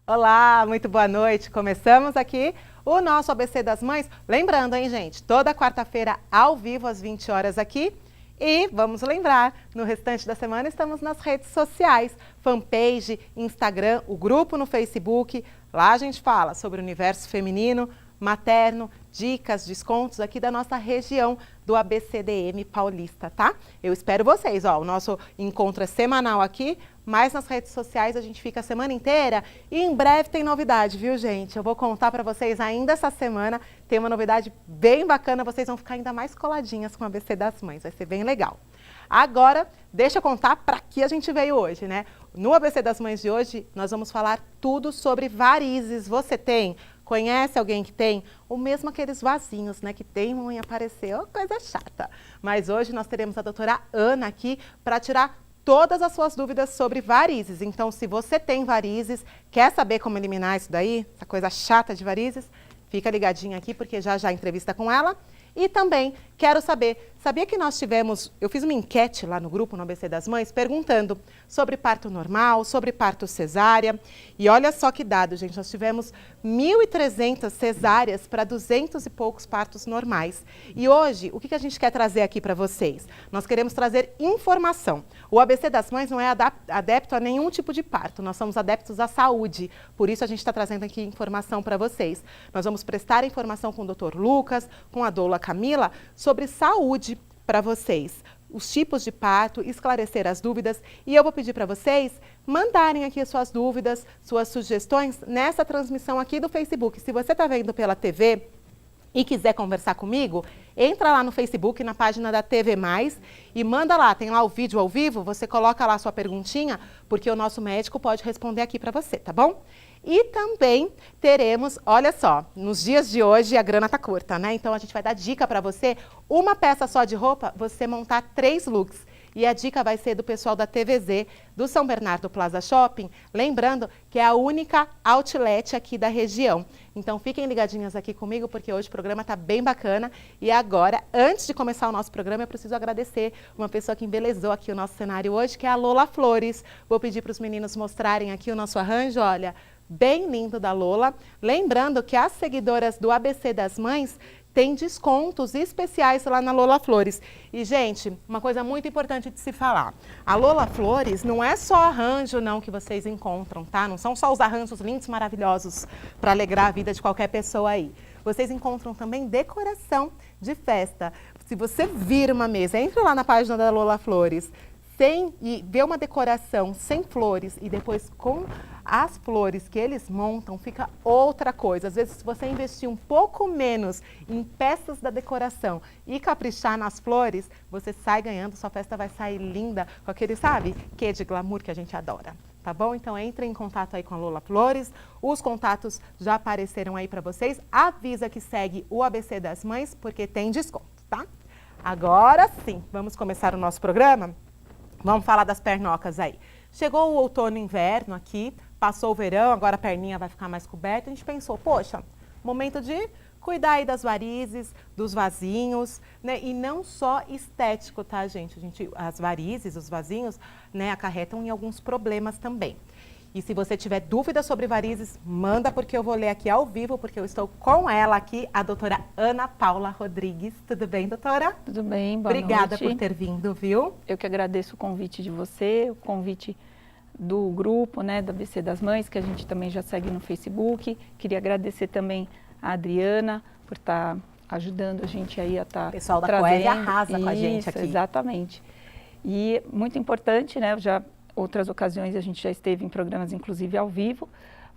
Olá, muito boa noite. Começamos aqui o nosso ABC das Mães. Lembrando, hein, gente, toda quarta-feira ao vivo às 20 horas aqui. E vamos lembrar, no restante da semana estamos nas redes sociais, fanpage, Instagram, o grupo no Facebook. Lá a gente fala sobre o universo feminino, materno, dicas, descontos aqui da nossa região do ABCDM Paulista, tá? Eu espero vocês, ó, o nosso encontro é semanal aqui, mas nas redes sociais a gente fica a semana inteira e em breve tem novidade, viu, gente? Eu vou contar para vocês ainda essa semana, tem uma novidade bem bacana, vocês vão ficar ainda mais coladinhas com o ABC das Mães, vai ser bem legal. Agora, deixa eu contar para que a gente veio hoje, né? No ABC das Mães de hoje, nós vamos falar tudo sobre varizes. Você tem? Conhece alguém que tem? Ou mesmo aqueles vasinhos, né, que teimam em aparecer, oh, coisa chata. Mas hoje nós teremos a doutora Ana aqui para tirar todas as suas dúvidas sobre varizes. Então, se você tem varizes, quer saber como eliminar isso daí, essa coisa chata de varizes, fica ligadinha aqui porque já já entrevista com ela. E também quero saber, sabia que nós tivemos, eu fiz uma enquete lá no grupo, no ABC das Mães, perguntando sobre parto normal, sobre parto cesárea. E olha só que dado, gente, nós tivemos 1.300 cesáreas para 200 e poucos partos normais. E hoje, o que a gente quer trazer aqui para vocês? Nós queremos trazer informação. O ABC das Mães não é adepto a nenhum tipo de parto, nós somos adeptos à saúde. Por isso a gente está trazendo aqui informação para vocês. Nós vamos prestar informação com o Dr. Lucas, com a doula Camila, sobre saúde para vocês, os tipos de parto, esclarecer as dúvidas. E eu vou pedir para vocês mandarem aqui as suas dúvidas, suas sugestões nessa transmissão aqui do Facebook. Se você está vendo pela TV e quiser conversar comigo, entra lá no Facebook, na página da TV Mais e manda lá, tem lá o vídeo ao vivo, você coloca lá a sua perguntinha, porque o nosso médico pode responder aqui para você, tá bom? E também teremos, olha só, nos dias de hoje a grana tá curta, né? Então a gente vai dar dica para você, uma peça só de roupa, você montar 3 looks. E a dica vai ser do pessoal da TVZ, do São Bernardo Plaza Shopping, lembrando que é a única outlet aqui da região. Então fiquem ligadinhas aqui comigo, porque hoje o programa está bem bacana. E agora, antes de começar o nosso programa, eu preciso agradecer uma pessoa que embelezou aqui o nosso cenário hoje, que é a Lola Flores. Vou pedir para os meninos mostrarem aqui o nosso arranjo, olha, bem lindo da Lola. Lembrando que as seguidoras do ABC das Mães tem descontos especiais lá na Lola Flores. E, gente, uma coisa muito importante de se falar. A Lola Flores não é só arranjo, não, que vocês encontram, tá? Não são só os arranjos lindos, maravilhosos, para alegrar a vida de qualquer pessoa aí. Vocês encontram também decoração de festa. Se você vira uma mesa, entra lá na página da Lola Flores, e vê uma decoração sem flores e depois com as flores que eles montam, fica outra coisa. Às vezes, se você investir um pouco menos em peças da decoração e caprichar nas flores, você sai ganhando, sua festa vai sair linda, com aquele, sabe, quê de glamour que a gente adora. Tá bom? Então, entre em contato aí com a Lola Flores. Os contatos já apareceram aí para vocês. Avisa que segue o ABC das Mães, porque tem desconto, tá? Agora sim, vamos começar o nosso programa? Vamos falar das pernocas aí. Chegou o outono e inverno aqui, passou o verão, agora a perninha vai ficar mais coberta. A gente pensou, poxa, momento de cuidar aí das varizes, dos vasinhos, né? E não só estético, tá, gente? As varizes, os vasinhos, né, acarretam em alguns problemas também. E se você tiver dúvidas sobre varizes, manda, porque eu vou ler aqui ao vivo, porque eu estou com ela aqui, a doutora Ana Paula Rodrigues. Tudo bem, doutora? Tudo bem, boa noite. Obrigada por ter vindo, viu? Eu que agradeço o convite de você, o convite do grupo, né, da ABC das Mães, que a gente também já segue no Facebook. Queria agradecer também a Adriana por estar ajudando a gente aí a estar O pessoal da trazendo. Coelho arrasa com a gente aqui. Exatamente. E muito importante, né, já outras ocasiões a gente já esteve em programas, inclusive ao vivo,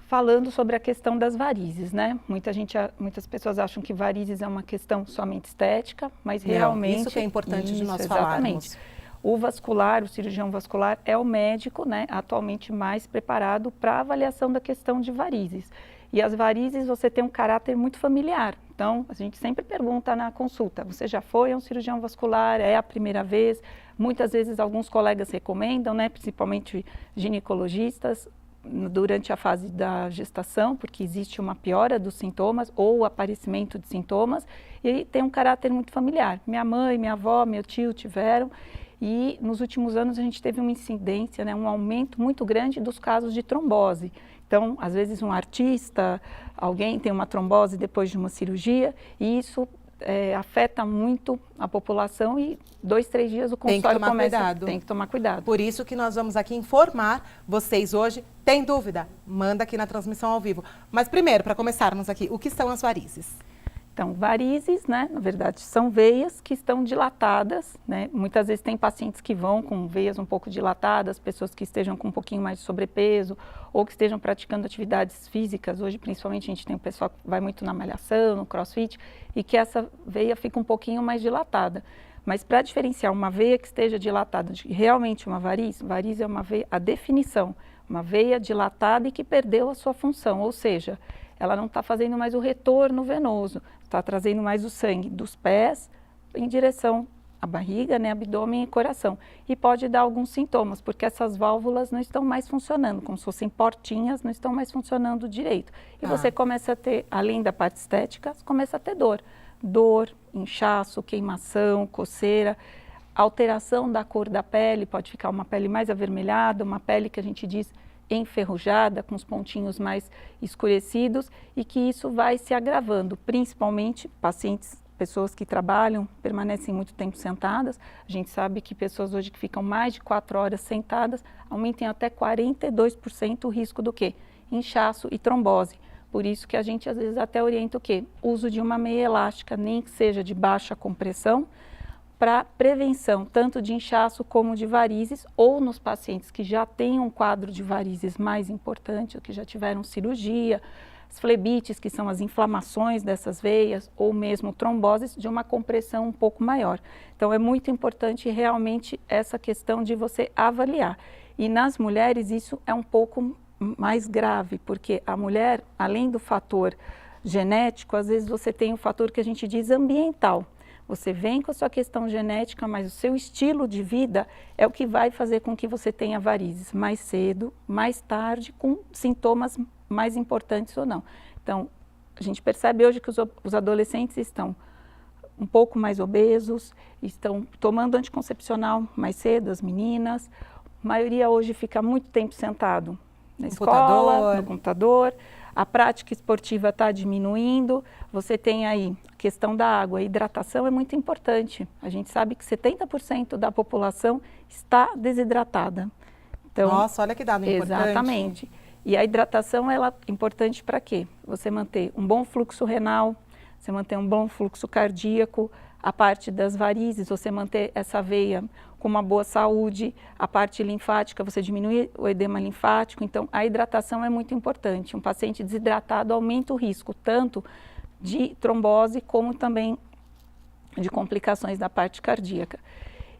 falando sobre a questão das varizes, né? Muitas pessoas acham que varizes é uma questão somente estética, mas realmente... Isso que é importante de nós exatamente. falarmos. O vascular, o cirurgião vascular, é o médico, né, atualmente mais preparado para a avaliação da questão de varizes. E as varizes, você tem um caráter muito familiar. Então, a gente sempre pergunta na consulta, você já foi a um cirurgião vascular? É a primeira vez? Muitas vezes, alguns colegas recomendam, né, principalmente ginecologistas, durante a fase da gestação, porque existe uma piora dos sintomas ou o aparecimento de sintomas, e tem um caráter muito familiar. Minha mãe, minha avó, meu tio tiveram, E nos últimos anos a gente teve uma incidência, né, um aumento muito grande dos casos de trombose. Então, às vezes um artista, alguém tem uma trombose depois de uma cirurgia e isso afeta muito a população e 2, 3 dias o consultório começa. Tem que tomar cuidado. Por isso que nós vamos aqui informar vocês hoje. Tem dúvida? Manda aqui na transmissão ao vivo. Mas primeiro, para começarmos aqui, o que são as varizes? Então, varizes, né, na verdade, são veias que estão dilatadas, né? Muitas vezes tem pacientes que vão com veias um pouco dilatadas, pessoas que estejam com um pouquinho mais de sobrepeso ou que estejam praticando atividades físicas. Hoje, principalmente, a gente tem o pessoal que vai muito na malhação, no crossfit, e que essa veia fica um pouquinho mais dilatada. Mas para diferenciar uma veia que esteja dilatada de realmente uma variz é uma veia, a definição, uma veia dilatada e que perdeu a sua função, ou seja, ela não está fazendo mais o retorno venoso, está trazendo mais o sangue dos pés em direção à barriga, né, abdômen e coração. E pode dar alguns sintomas, porque essas válvulas não estão mais funcionando, como se fossem portinhas, não estão mais funcionando direito. E você começa a ter, além da parte estética, começa a ter dor. Dor, inchaço, queimação, coceira, alteração da cor da pele, pode ficar uma pele mais avermelhada, uma pele que a gente diz enferrujada, com os pontinhos mais escurecidos e que isso vai se agravando, principalmente pacientes, pessoas que trabalham, permanecem muito tempo sentadas. A gente sabe que pessoas hoje que ficam mais de 4 horas sentadas aumentem até 42% o risco do quê? Inchaço e trombose. Por isso que a gente às vezes até orienta o quê? Uso de uma meia elástica, nem que seja de baixa compressão, para prevenção tanto de inchaço como de varizes, ou nos pacientes que já têm um quadro de varizes mais importante, ou que já tiveram cirurgia, as flebites, que são as inflamações dessas veias, ou mesmo tromboses de uma compressão um pouco maior. Então é muito importante realmente essa questão de você avaliar. E nas mulheres isso é um pouco mais grave, porque a mulher, além do fator genético, às vezes você tem o fator que a gente diz ambiental. Você vem com a sua questão genética, mas o seu estilo de vida é o que vai fazer com que você tenha varizes mais cedo, mais tarde, com sintomas mais importantes ou não. Então, a gente percebe hoje que os adolescentes estão um pouco mais obesos, estão tomando anticoncepcional mais cedo, as meninas. A maioria hoje fica muito tempo sentado na escola, no computador. A prática esportiva está diminuindo, você tem aí a questão da água, a hidratação é muito importante. A gente sabe que 70% da população está desidratada. Então, nossa, olha que dado importante. Exatamente. E a hidratação ela é importante para quê? Você manter um bom fluxo renal, você manter um bom fluxo cardíaco, a parte das varizes, você manter essa veia com uma boa saúde, a parte linfática, você diminui o edema linfático, então a hidratação é muito importante. Um paciente desidratado aumenta o risco tanto de trombose como também de complicações da parte cardíaca.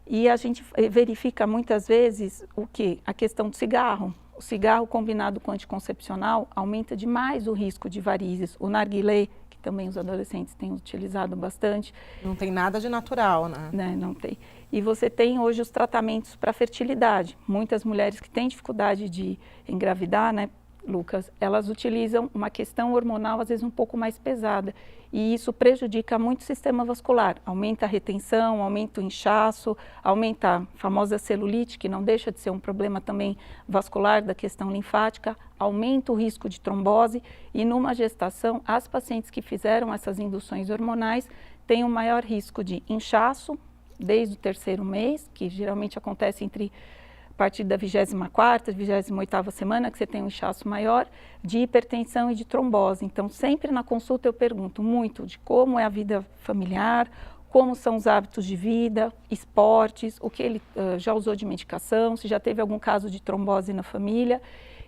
E a gente verifica muitas vezes o que? A questão do cigarro. O cigarro combinado com anticoncepcional aumenta demais o risco de varizes. O narguilé, que também os adolescentes têm utilizado bastante. Não tem nada de natural, né? Não tem. E você tem hoje os tratamentos para fertilidade. Muitas mulheres que têm dificuldade de engravidar, né, Lucas, elas utilizam uma questão hormonal às vezes um pouco mais pesada. E isso prejudica muito o sistema vascular. Aumenta a retenção, aumenta o inchaço, aumenta a famosa celulite, que não deixa de ser um problema também vascular da questão linfática, aumenta o risco de trombose. E numa gestação, as pacientes que fizeram essas induções hormonais têm um maior risco de inchaço, desde o 3º mês, que geralmente acontece a partir da 24ª, 28ª semana, que você tem um inchaço maior, de hipertensão e de trombose. Então, sempre na consulta eu pergunto muito de como é a vida familiar, como são os hábitos de vida, esportes, o que ele já usou de medicação, se já teve algum caso de trombose na família.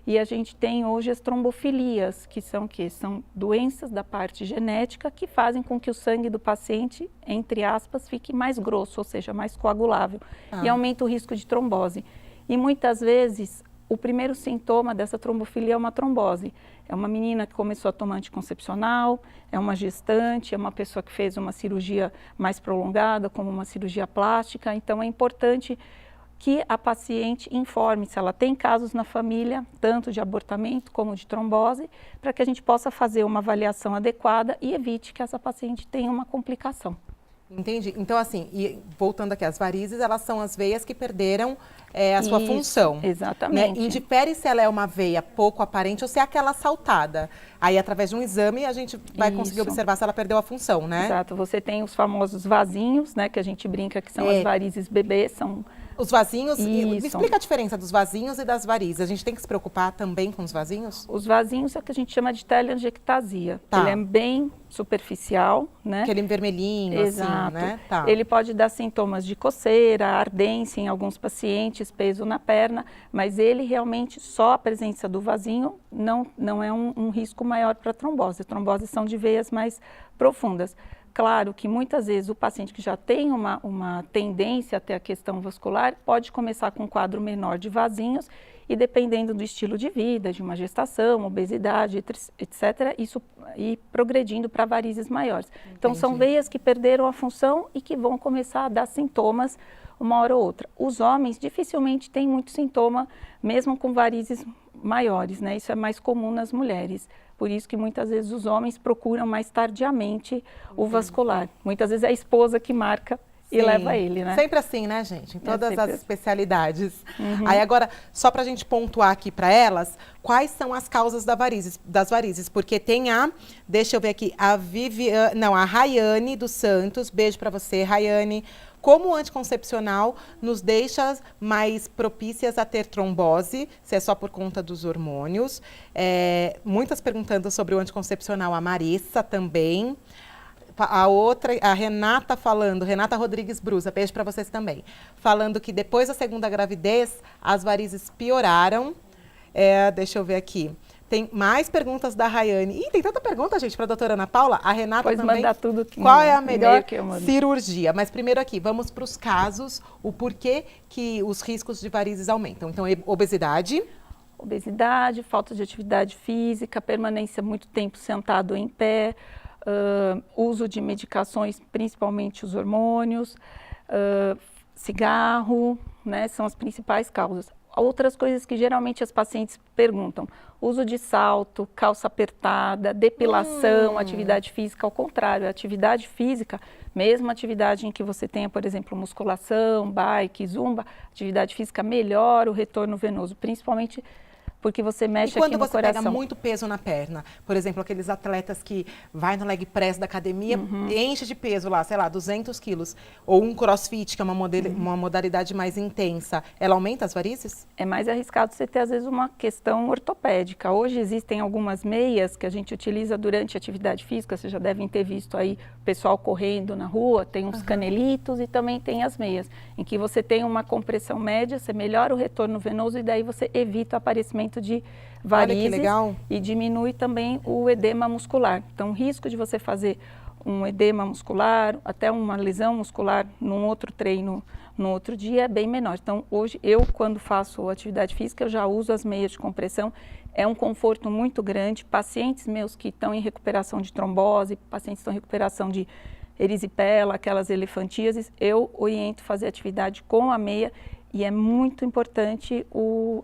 E a gente tem hoje as trombofilias, que são o quê? São doenças da parte genética que fazem com que o sangue do paciente, entre aspas, fique mais grosso, ou seja, mais coagulável, e aumenta o risco de trombose. E muitas vezes, o primeiro sintoma dessa trombofilia é uma trombose. É uma menina que começou a tomar anticoncepcional, é uma gestante, é uma pessoa que fez uma cirurgia mais prolongada, como uma cirurgia plástica. Então, é importante que a paciente informe se ela tem casos na família, tanto de abortamento como de trombose, para que a gente possa fazer uma avaliação adequada e evite que essa paciente tenha uma complicação. Entendi. Então, assim, e voltando aqui, as varizes, elas são as veias que perderam a sua função. Exatamente. Né? Indifere se ela é uma veia pouco aparente ou se é aquela saltada. Aí, através de um exame, a gente vai conseguir observar se ela perdeu a função, né? Exato. Você tem os famosos vasinhos, né, que a gente brinca que são as varizes bebê, são... Os vasinhos, me explica a diferença dos vasinhos e das varizes. A gente tem que se preocupar também com os vasinhos? Os vasinhos é o que a gente chama de telangiectasia. Tá. Ele é bem superficial, né? Aquele vermelhinho, exato. Assim, né? Tá. Ele pode dar sintomas de coceira, ardência em alguns pacientes, peso na perna, mas ele realmente, só a presença do vasinho não é um risco maior para trombose. Tromboses são de veias mais profundas. Claro que muitas vezes o paciente que já tem uma tendência a ter a questão vascular pode começar com um quadro menor de vasinhos e dependendo do estilo de vida, de uma gestação, obesidade, etc., isso ir progredindo para varizes maiores. Entendi. Então são veias que perderam a função e que vão começar a dar sintomas uma hora ou outra. Os homens dificilmente têm muito sintoma, mesmo com varizes maiores, né? Isso é mais comum nas mulheres. Por isso que muitas vezes os homens procuram mais tardiamente o vascular. Muitas vezes é a esposa que marca e leva ele, né? Sempre assim, né, gente? Em todas as especialidades. Aí agora, só para a gente pontuar aqui para elas, quais são as causas das varizes? Porque tem deixa eu ver aqui, a Rayane dos Santos, beijo para você, Rayane. Como o anticoncepcional nos deixa mais propícias a ter trombose, se é só por conta dos hormônios. Muitas perguntando sobre o anticoncepcional, a Marissa também. A Renata falando, Renata Rodrigues Brusa, beijo para vocês também. Falando que depois da segunda gravidez, as varizes pioraram. Deixa eu ver aqui. Tem mais perguntas da Rayane. Ih, tem tanta pergunta, gente, para a doutora Ana Paula. A Renata também. Mandar tudo aqui. Qual é a melhor cirurgia? Mas primeiro aqui, vamos para os casos, o porquê que os riscos de varizes aumentam. Então, obesidade. Obesidade, falta de atividade física, permanência muito tempo sentado em pé, uso de medicações, principalmente os hormônios, cigarro, né, são as principais causas. Outras coisas que geralmente as pacientes perguntam, uso de salto, calça apertada, depilação, atividade física, ao contrário, a atividade física, mesmo atividade em que você tenha, por exemplo, musculação, bike, zumba, atividade física melhora o retorno venoso, principalmente porque você mexe aqui no coração. E quando você pega muito peso na perna, por exemplo, aqueles atletas que vai no leg press da academia, enche de peso lá, sei lá, 200 quilos, ou um crossfit, que é uma modalidade mais intensa, ela aumenta as varizes? É mais arriscado você ter, às vezes, uma questão ortopédica. Hoje existem algumas meias que a gente utiliza durante a atividade física, vocês já devem ter visto aí o pessoal correndo na rua, tem uns canelitos e também tem as meias, em que você tem uma compressão média, você melhora o retorno venoso e daí você evita o aparecimento de varizes e diminui também o edema muscular. Então, o risco de você fazer um edema muscular, até uma lesão muscular num outro treino no outro dia é bem menor. Então, hoje, quando faço atividade física, eu já uso as meias de compressão. É um conforto muito grande. Pacientes meus que estão em recuperação de trombose, pacientes que estão em recuperação de erisipela, aquelas elefantíases, eu oriento fazer atividade com a meia. E é muito importante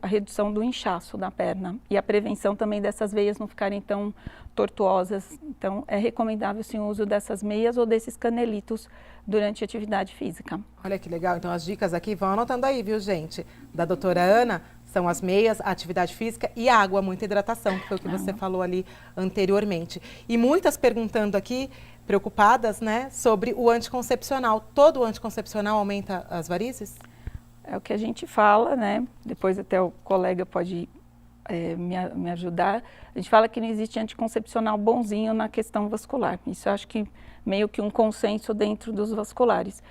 a redução do inchaço da perna e a prevenção também dessas veias não ficarem tão tortuosas. Então, é recomendável sim o uso dessas meias ou desses canelitos durante a atividade física. Olha que legal. Então, as dicas aqui, vão anotando aí, viu, gente? Da doutora Ana, são as meias, a atividade física e água, muita hidratação, que foi o que você falou ali anteriormente. E muitas perguntando aqui, preocupadas, né, sobre o anticoncepcional. Todo o anticoncepcional aumenta as varizes? É o que a gente fala, né? Depois até o colega pode me ajudar. A gente fala que não existe anticoncepcional bonzinho na questão vascular. Isso eu acho que meio que um consenso dentro dos vasculares.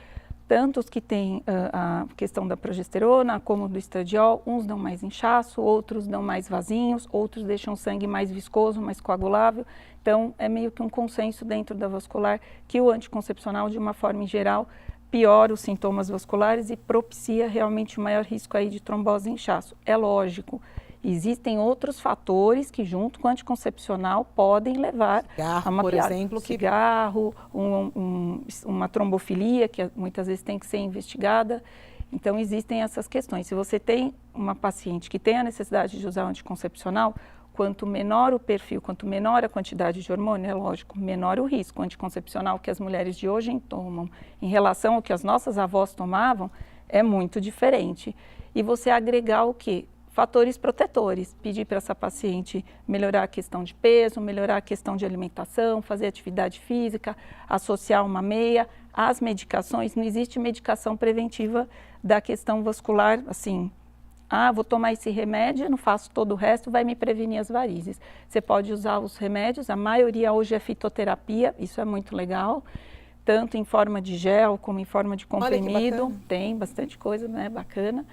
Tanto os que têm a questão da progesterona, como do estradiol, uns dão mais inchaço, outros dão mais vasinhos, outros deixam o sangue mais viscoso, mais coagulável. Então, é meio que um consenso dentro da vascular que o anticoncepcional, de uma forma em geral, piora os sintomas vasculares e propicia realmente o maior risco aí de trombose e inchaço. É lógico, existem outros fatores que junto com o anticoncepcional podem levar a uma por exemplo, cigarro, uma trombofilia que muitas vezes tem que ser investigada. Então existem essas questões. Se você tem uma paciente que tem a necessidade de usar o anticoncepcional, quanto menor o perfil, quanto menor a quantidade de hormônio, é lógico, menor o risco anticoncepcional que as mulheres de hoje tomam em relação ao que as nossas avós tomavam, é muito diferente. E você agregar o quê? Fatores protetores, pedir para essa paciente melhorar a questão de peso, melhorar a questão de alimentação, fazer atividade física, associar uma meia. As medicações, não existe medicação preventiva da questão vascular, assim, vou tomar esse remédio, não faço todo o resto, vai me prevenir as varizes. Você pode usar os remédios, a maioria hoje é fitoterapia, isso é muito legal, tanto em forma de gel como em forma de comprimido, tem bastante coisa, né, bacana.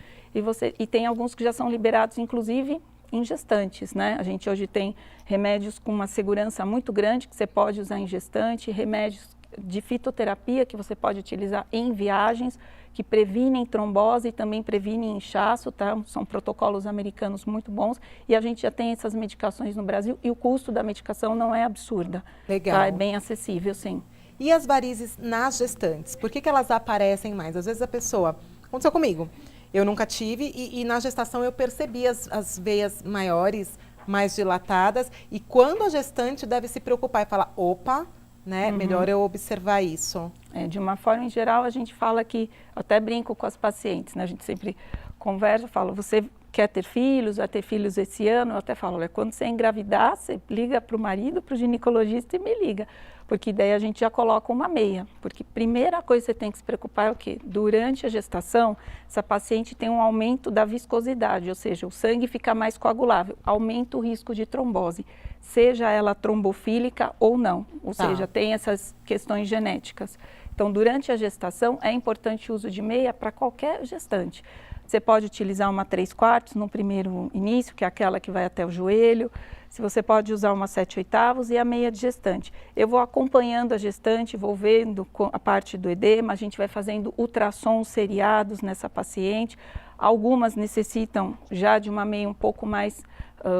E tem alguns que já são liberados, inclusive, em gestantes, né? A gente hoje tem remédios com uma segurança muito grande que você pode usar em gestante, remédios de fitoterapia que você pode utilizar em viagens, que previnem trombose e também previnem inchaço, tá? São protocolos americanos muito bons e a gente já tem essas medicações no Brasil e o custo da medicação não é absurda. Legal. Tá? É bem acessível, sim. E as varizes nas gestantes? Por que elas aparecem mais? Às vezes a pessoa... Aconteceu comigo. Eu nunca tive e na gestação eu percebi as veias maiores, mais dilatadas. E quando a gestante deve se preocupar e falar, opa, né, melhor eu observar isso. De uma forma em geral, a gente fala que, eu até brinco com as pacientes, né, a gente sempre conversa, fala, você quer ter filhos, vai ter filhos esse ano? Eu até falo, olha, quando você engravidar, você liga para o marido, para o ginecologista e me liga. Porque daí a gente já coloca uma meia. Porque primeira coisa que você tem que se preocupar é o quê? Durante a gestação, essa paciente tem um aumento da viscosidade, ou seja, o sangue fica mais coagulável, aumenta o risco de trombose, seja ela trombofílica ou não, ou seja, tem essas questões genéticas. Então, durante a gestação, é importante o uso de meia para qualquer gestante. Você pode utilizar uma 3/4 no primeiro início, que é aquela que vai até o joelho. Se você pode usar uma 7/8 e a meia de gestante. Eu vou acompanhando a gestante, vou vendo a parte do edema, a gente vai fazendo ultrassons seriados nessa paciente. Algumas necessitam já de uma meia um pouco mais,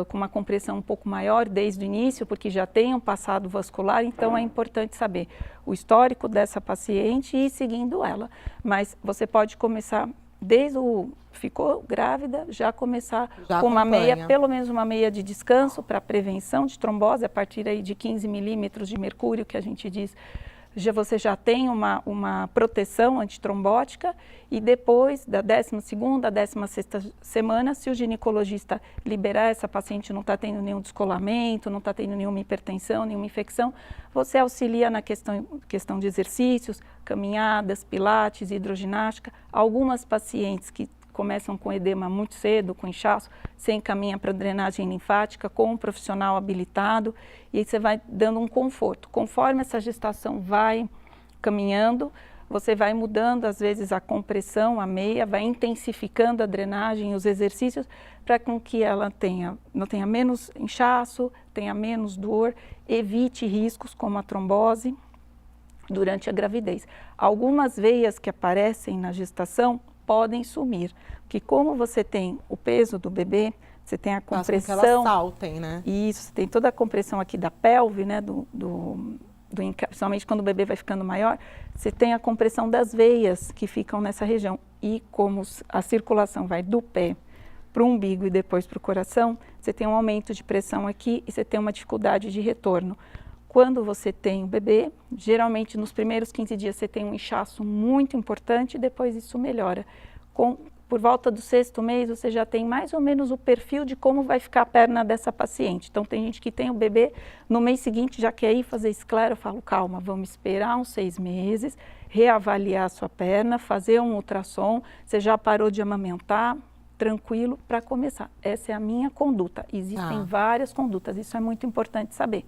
com uma compressão um pouco maior desde o início, porque já tem um passado vascular, então é importante saber o histórico dessa paciente e ir seguindo ela. Mas você pode começar... ficou grávida, já começar com uma meia, pelo menos uma meia de descanso para prevenção de trombose, a partir aí de 15 milímetros de mercúrio, que a gente diz, você já tem uma proteção antitrombótica e depois da 12ª à 16ª semana, se o ginecologista liberar essa paciente, não está tendo nenhum descolamento, não está tendo nenhuma hipertensão, nenhuma infecção, você auxilia na questão de exercícios, caminhadas, pilates, hidroginástica. Algumas pacientes que começam com edema muito cedo, com inchaço, você encaminha para drenagem linfática com um profissional habilitado e aí você vai dando um conforto. Conforme essa gestação vai caminhando, você vai mudando às vezes a compressão, a meia, vai intensificando a drenagem, os exercícios, para que ela não tenha menos inchaço, tenha menos dor, evite riscos como a trombose durante a gravidez. Algumas veias que aparecem na gestação podem sumir, porque como você tem o peso do bebê, você tem a compressão... Faz com que elas saltem, né? Isso, você tem toda a compressão aqui da pelve, né, principalmente quando o bebê vai ficando maior, você tem a compressão das veias que ficam nessa região. E como a circulação vai do pé para o umbigo e depois para o coração, você tem um aumento de pressão aqui e você tem uma dificuldade de retorno. Quando você tem o bebê, geralmente nos primeiros 15 dias você tem um inchaço muito importante e depois isso melhora. Por volta do 6º mês você já tem mais ou menos o perfil de como vai ficar a perna dessa paciente. Então tem gente que tem o bebê, no mês seguinte já quer ir fazer esclero, eu falo, calma, vamos esperar uns 6 meses, reavaliar a sua perna, fazer um ultrassom, você já parou de amamentar, tranquilo para começar. Essa é a minha conduta. Existem várias condutas, isso é muito importante saber.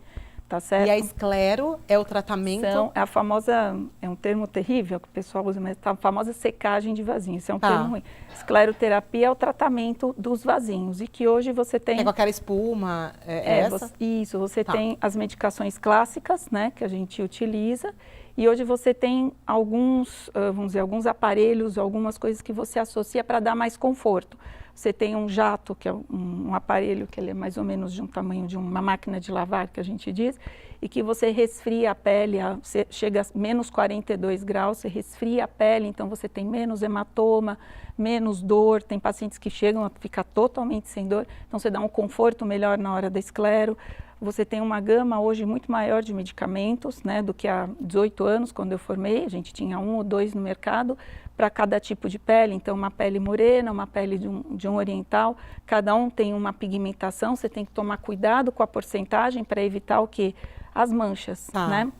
Tá certo? E a esclero é o tratamento? É a famosa, é um termo terrível que o pessoal usa, mas a famosa secagem de vasinhos, isso é um termo ruim. Escleroterapia é o tratamento dos vasinhos e que hoje você tem... É com aquela espuma, essa? Isso, você tem as medicações clássicas, né, que a gente utiliza E hoje você tem alguns, vamos dizer, alguns aparelhos, algumas coisas que você associa para dar mais conforto. Você tem um jato, que é um aparelho que ele é mais ou menos de um tamanho de uma máquina de lavar, que a gente diz, e que você resfria a pele, você chega a menos 42 graus, você resfria a pele, então você tem menos hematoma, menos dor. Tem pacientes que chegam a ficar totalmente sem dor, então você dá um conforto melhor na hora da esclero. Você tem uma gama hoje muito maior de medicamentos, né, do que há 18 anos, quando eu formei. A gente tinha 1 ou 2 no mercado para cada tipo de pele. Então, uma pele morena, uma pele de um oriental. Cada um tem uma pigmentação. Você tem que tomar cuidado com a porcentagem para evitar o quê? As manchas, né?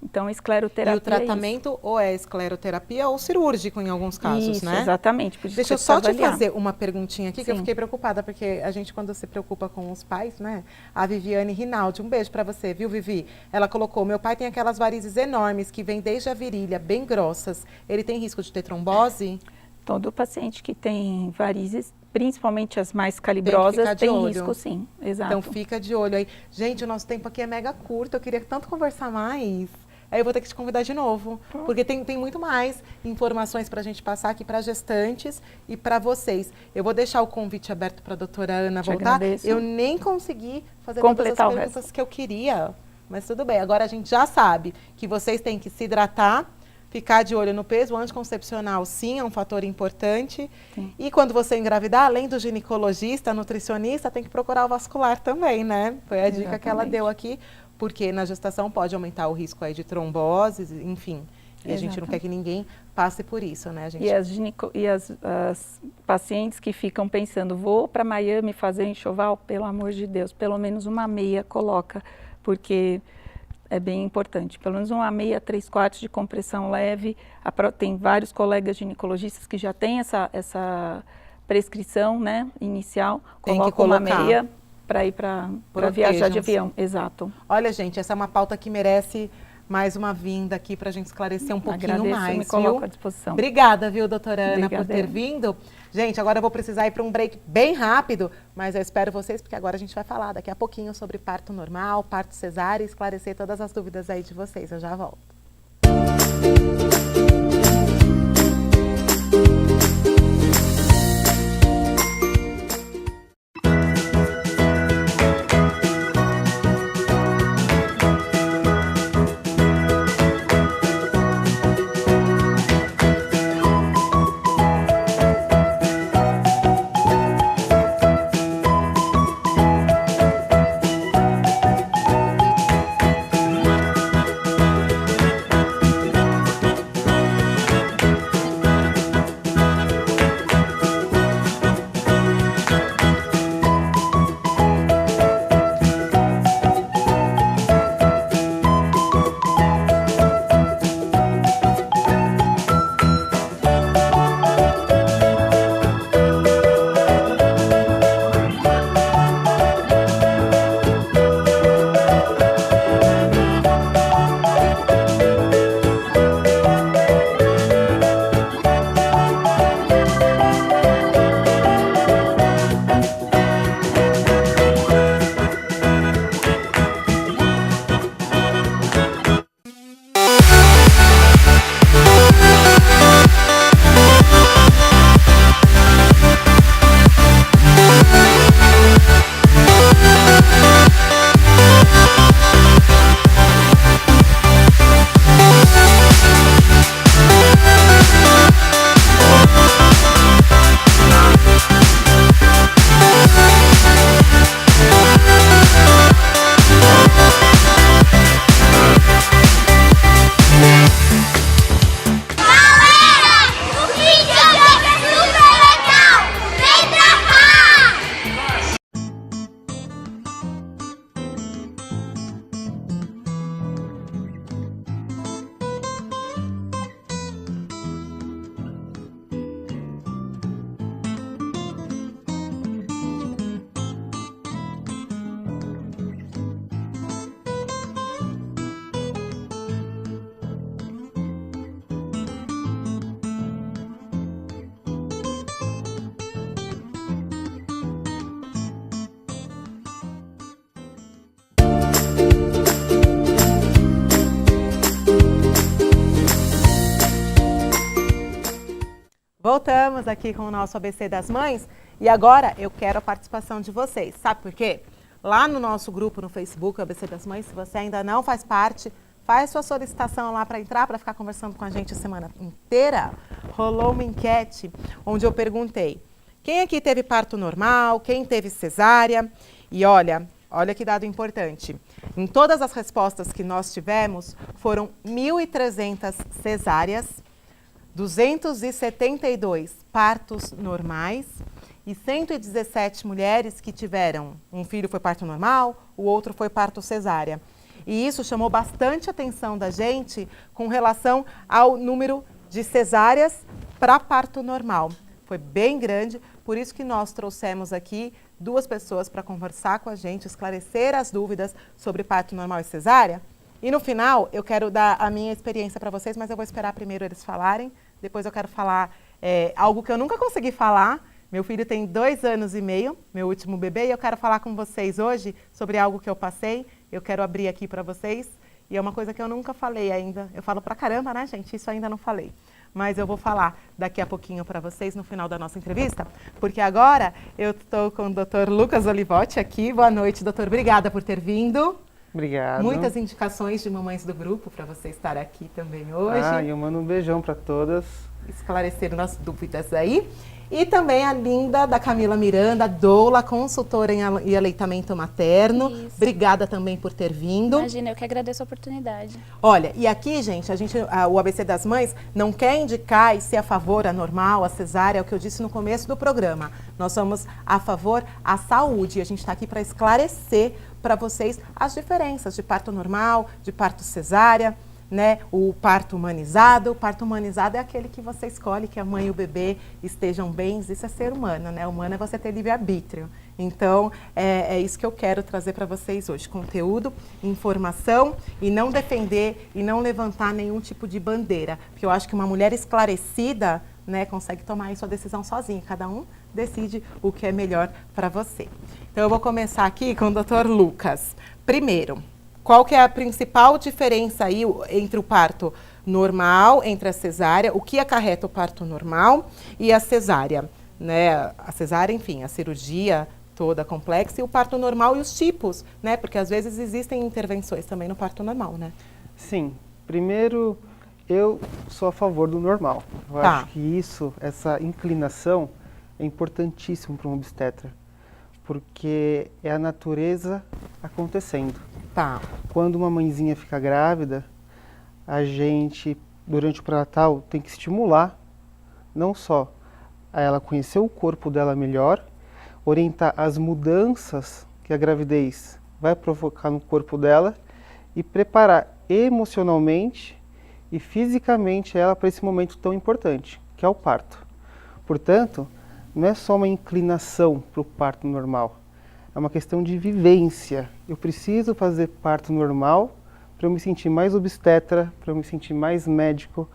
Então, escleroterapia. E o tratamento ou é escleroterapia ou cirúrgico em alguns casos, isso, né? Exatamente. Deixa eu só te fazer uma perguntinha aqui, que eu Sim. fiquei preocupada, porque a gente, quando se preocupa com os pais, né? A Viviane Rinaldi, um beijo pra você, viu, Vivi? Ela colocou, meu pai tem aquelas varizes enormes que vêm desde a virilha, bem grossas. Ele tem risco de ter trombose? Todo paciente que tem varizes, principalmente as mais calibrosas, tem risco, sim. Exato. Então fica de olho aí. Gente, o nosso tempo aqui é mega curto, eu queria tanto conversar mais. Aí eu vou ter que te convidar de novo, porque tem muito mais informações para a gente passar aqui para gestantes e para vocês. Eu vou deixar o convite aberto para a doutora Ana voltar. Agradeço. Eu nem consegui fazer Completar todas as perguntas que eu queria, mas tudo bem. Agora a gente já sabe que vocês têm que se hidratar, ficar de olho no peso. O anticoncepcional, sim, é um fator importante. Sim. E quando você engravidar, além do ginecologista, nutricionista, tem que procurar o vascular também, né? Foi a dica que ela deu aqui. Porque na gestação pode aumentar o risco aí de tromboses, enfim. E a gente não quer que ninguém passe por isso, né, gente? E as pacientes que ficam pensando, vou para Miami fazer enxoval, pelo amor de Deus, pelo menos uma meia coloca, porque é bem importante. Pelo menos uma meia, 3/4 de compressão leve. Tem vários colegas ginecologistas que já têm essa prescrição, né, inicial. Coloca uma meia para ir para viajar de avião. Exato. Olha, gente, essa é uma pauta que merece mais uma vinda aqui para a gente esclarecer um pouquinho mais, me coloco à disposição. Obrigada, viu, doutora Ana, por ter vindo. Gente, agora eu vou precisar ir para um break bem rápido, mas eu espero vocês, porque agora a gente vai falar daqui a pouquinho sobre parto normal, parto cesárea e esclarecer todas as dúvidas aí de vocês. Eu já volto. Voltamos aqui com o nosso ABC das Mães e agora eu quero a participação de vocês. Sabe por quê? Lá no nosso grupo no Facebook, o ABC das Mães, se você ainda não faz parte, faz sua solicitação lá para entrar, para ficar conversando com a gente a semana inteira. Rolou uma enquete onde eu perguntei quem aqui teve parto normal, quem teve cesárea. E olha que dado importante. Em todas as respostas que nós tivemos, foram 1.300 cesáreas, 272 partos normais e 117 mulheres que tiveram, um filho foi parto normal, o outro foi parto cesárea. E isso chamou bastante atenção da gente com relação ao número de cesáreas para parto normal. Foi bem grande, por isso que nós trouxemos aqui 2 pessoas para conversar com a gente, esclarecer as dúvidas sobre parto normal e cesárea. E no final, eu quero dar a minha experiência para vocês, mas eu vou esperar primeiro eles falarem. Depois eu quero falar algo que eu nunca consegui falar. Meu filho tem 2 anos e meio, meu último bebê, e eu quero falar com vocês hoje sobre algo que eu passei. Eu quero abrir aqui para vocês. E é uma coisa que eu nunca falei ainda. Eu falo pra caramba, né, gente? Isso ainda não falei. Mas eu vou falar daqui a pouquinho para vocês no final da nossa entrevista, porque agora eu estou com o Dr. Lucas Olivotti aqui. Boa noite, doutor. Obrigada por ter vindo. Obrigado. Muitas indicações de mamães do grupo para você estar aqui também hoje. E eu mando um beijão para todas. Esclarecer nossas dúvidas aí. E também a linda da Camila Miranda, doula, consultora em aleitamento materno. Isso. Obrigada também por ter vindo. Imagina, eu que agradeço a oportunidade. Olha, e aqui, gente, o ABC das Mães não quer indicar e ser a favor, a normal, a cesárea, é o que eu disse no começo do programa. Nós somos a favor à saúde e a gente está aqui para esclarecer para vocês as diferenças de parto normal, de parto cesárea, né? O parto humanizado. O parto humanizado é aquele que você escolhe que a mãe e o bebê estejam bem. Isso é ser humano, né? Humano é você ter livre-arbítrio. Então, é isso que eu quero trazer para vocês hoje. Conteúdo, informação e não defender e não levantar nenhum tipo de bandeira. Porque eu acho que uma mulher esclarecida, né, consegue tomar aí sua decisão sozinha. Cada um decide o que é melhor para você. Então, eu vou começar aqui com o Dr. Lucas. Primeiro, qual que é a principal diferença aí entre o parto normal, entre a cesárea, o que acarreta o parto normal e a cesárea, né? A cesárea, enfim, a cirurgia toda complexa e o parto normal e os tipos, né? Porque às vezes existem intervenções também no parto normal, né? Sim. Primeiro, eu sou a favor do normal. Eu acho que essa inclinação é importantíssimo para um obstetra, porque é a natureza acontecendo. Tá. Quando uma mãezinha fica grávida, a gente, durante o pré-natal, tem que estimular, não só a ela conhecer o corpo dela melhor, orientar as mudanças que a gravidez vai provocar no corpo dela e preparar emocionalmente e fisicamente ela para esse momento tão importante, que é o parto. Portanto, não é só uma inclinação para o parto normal, é uma questão de vivência. Eu preciso fazer parto normal para eu me sentir mais obstetra, para eu me sentir mais médico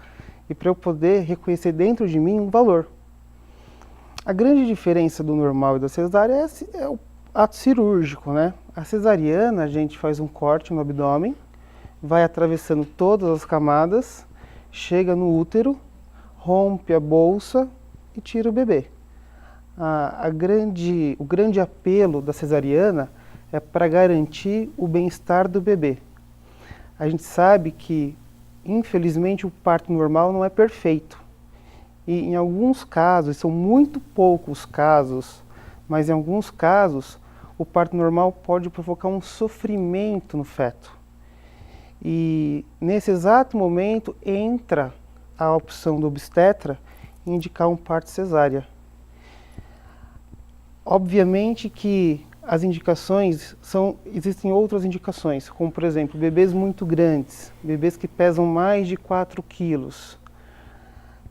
e para eu poder reconhecer dentro de mim um valor. A grande diferença do normal e da cesárea é o ato cirúrgico, né? A cesariana, a gente faz um corte no abdômen, vai atravessando todas as camadas, chega no útero, rompe a bolsa e tira o bebê. O grande apelo da cesariana é para garantir o bem-estar do bebê. A gente sabe que, infelizmente, o parto normal não é perfeito. E em alguns casos, são muito poucos casos, mas em alguns casos, o parto normal pode provocar um sofrimento no feto. E nesse exato momento entra a opção do obstetra em indicar um parto cesárea. Obviamente que as indicações existem outras indicações, como por exemplo, bebês muito grandes, bebês que pesam mais de 4 quilos.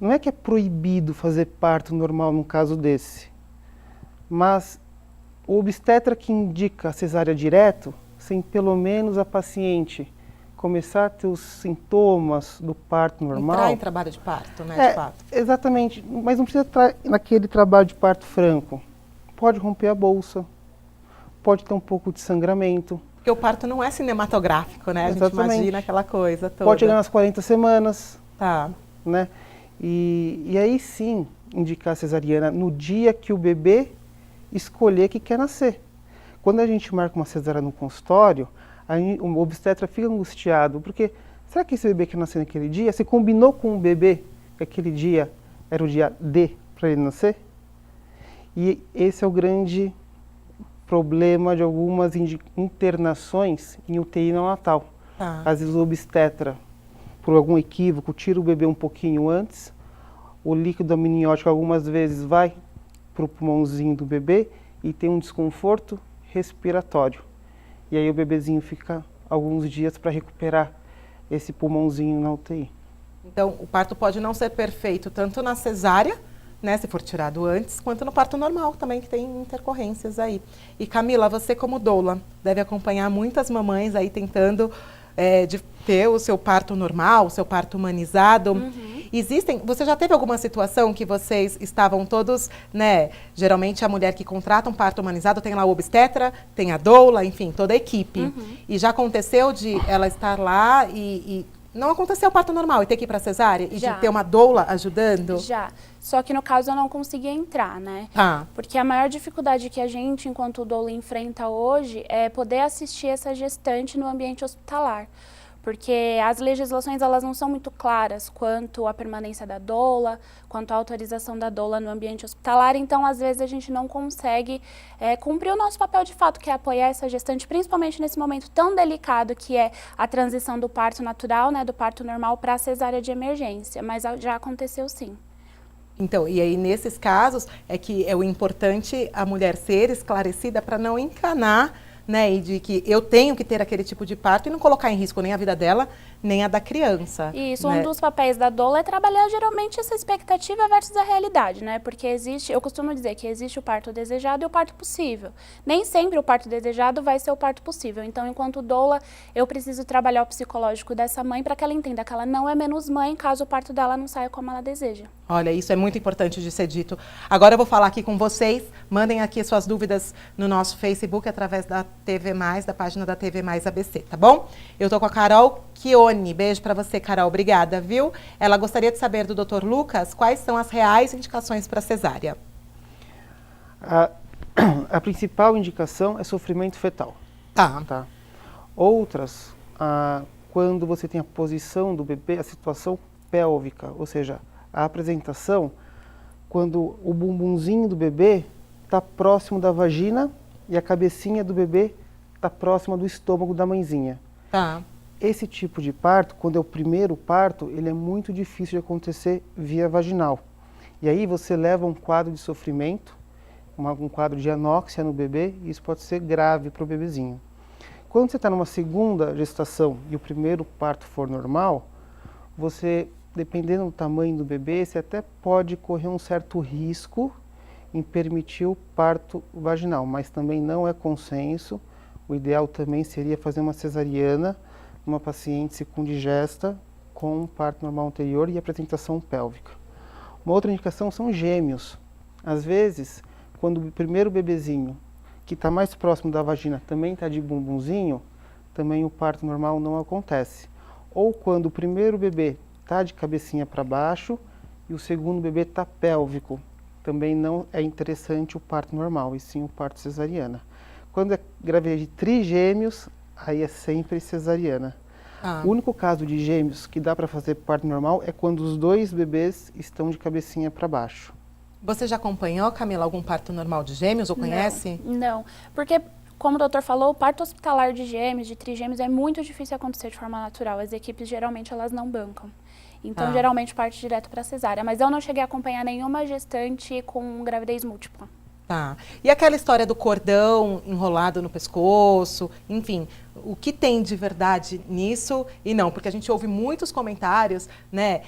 Não é que é proibido fazer parto normal num caso desse, mas o obstetra que indica a cesárea direto, sem pelo menos a paciente começar a ter os sintomas do parto normal... Entrar em trabalho de parto, né, de fato. Exatamente, mas não precisa estar naquele trabalho de parto franco. Pode romper a bolsa, pode ter um pouco de sangramento. Porque o parto não é cinematográfico, né? Exatamente. A gente imagina aquela coisa toda. Pode chegar nas 40 semanas. Tá. Né? E aí sim, indicar cesariana no dia que o bebê escolher que quer nascer. Quando a gente marca uma cesárea no consultório, o obstetra fica angustiado, porque será que esse bebê quer nascer naquele dia? Você combinou com o bebê que aquele dia era o dia D para ele nascer? E esse é o grande problema de algumas internações em UTI neonatal. Às vezes o obstetra, por algum equívoco, tira o bebê um pouquinho antes, o líquido amniótico algumas vezes vai para o pulmãozinho do bebê e tem um desconforto respiratório. E aí o bebezinho fica alguns dias para recuperar esse pulmãozinho na UTI. Então, o parto pode não ser perfeito tanto na cesárea, né, se for tirado antes, quanto no parto normal também, que tem intercorrências aí. E Camila, você como doula, deve acompanhar muitas mamães aí tentando de ter o seu parto normal, o seu parto humanizado. Você já teve alguma situação que vocês estavam todos, né, geralmente a mulher que contrata um parto humanizado tem lá o obstetra, tem a doula, enfim, toda a equipe. E já aconteceu de ela estar lá e não aconteceu o parto normal e ter que ir para cesárea? E Já. de ter uma doula ajudando? Já. Só que no caso eu não conseguia entrar, né? Porque a maior dificuldade que a gente, enquanto doula, enfrenta hoje é poder assistir essa gestante no ambiente hospitalar. Porque as legislações, elas não são muito claras quanto à permanência da doula, quanto à autorização da doula no ambiente hospitalar. Então, às vezes, a gente não consegue cumprir o nosso papel de fato, que é apoiar essa gestante, principalmente nesse momento tão delicado que é a transição do parto natural, né, do parto normal para a cesárea de emergência. Mas já aconteceu sim. Então, e aí nesses casos é que é o importante a mulher ser esclarecida para não encanar, né, e de que eu tenho que ter aquele tipo de parto e não colocar em risco nem a vida dela, nem a da criança. Isso, né? Um dos papéis da doula é trabalhar geralmente essa expectativa versus a realidade, né? Porque eu costumo dizer que existe o parto desejado e o parto possível. Nem sempre o parto desejado vai ser o parto possível. Então, enquanto doula, eu preciso trabalhar o psicológico dessa mãe para que ela entenda que ela não é menos mãe caso o parto dela não saia como ela deseja. Olha, isso é muito importante de ser dito. Agora eu vou falar aqui com vocês. Mandem aqui suas dúvidas no nosso Facebook, através da TV+, da página da TV Mais ABC, tá bom? Eu tô com a Carol Chione. Beijo para você, Carol. Obrigada, viu? Ela gostaria de saber do Dr. Lucas quais são as reais indicações para cesárea. A principal indicação é sofrimento fetal. Tá? Outras, quando você tem a posição do bebê, a situação pélvica, ou seja, a apresentação, quando o bumbumzinho do bebê está próximo da vagina e a cabecinha do bebê está próxima do estômago da mãezinha. Esse tipo de parto, quando é o primeiro parto, ele é muito difícil de acontecer via vaginal. E aí você leva um quadro de sofrimento, um quadro de anóxia no bebê, e isso pode ser grave para o bebezinho. Quando você está numa segunda gestação e o primeiro parto for normal, você, dependendo do tamanho do bebê, você até pode correr um certo risco em permitir o parto vaginal, mas também não é consenso. O ideal também seria fazer uma cesariana numa paciente secundigesta com parto normal anterior e apresentação pélvica. Uma outra indicação são gêmeos. Às vezes, quando o primeiro bebezinho, que está mais próximo da vagina, também está de bumbumzinho, também o parto normal não acontece. Ou quando o primeiro bebê está de cabecinha para baixo e o segundo bebê está pélvico, também não é interessante o parto normal, e sim o parto cesariana. Quando é gravidez de trigêmeos, aí é sempre cesariana. O único caso de gêmeos que dá para fazer parto normal é quando os dois bebês estão de cabecinha para baixo. Você já acompanhou, Camila, algum parto normal de gêmeos ou conhece? Não, porque, como o doutor falou, o parto hospitalar de gêmeos, de trigêmeos, é muito difícil acontecer de forma natural. As equipes, geralmente, elas não bancam. Então, geralmente, parte direto para cesárea. Mas eu não cheguei a acompanhar nenhuma gestante com gravidez múltipla. E aquela história do cordão enrolado no pescoço, enfim, o que tem de verdade nisso e não? Porque a gente ouve muitos comentários, né,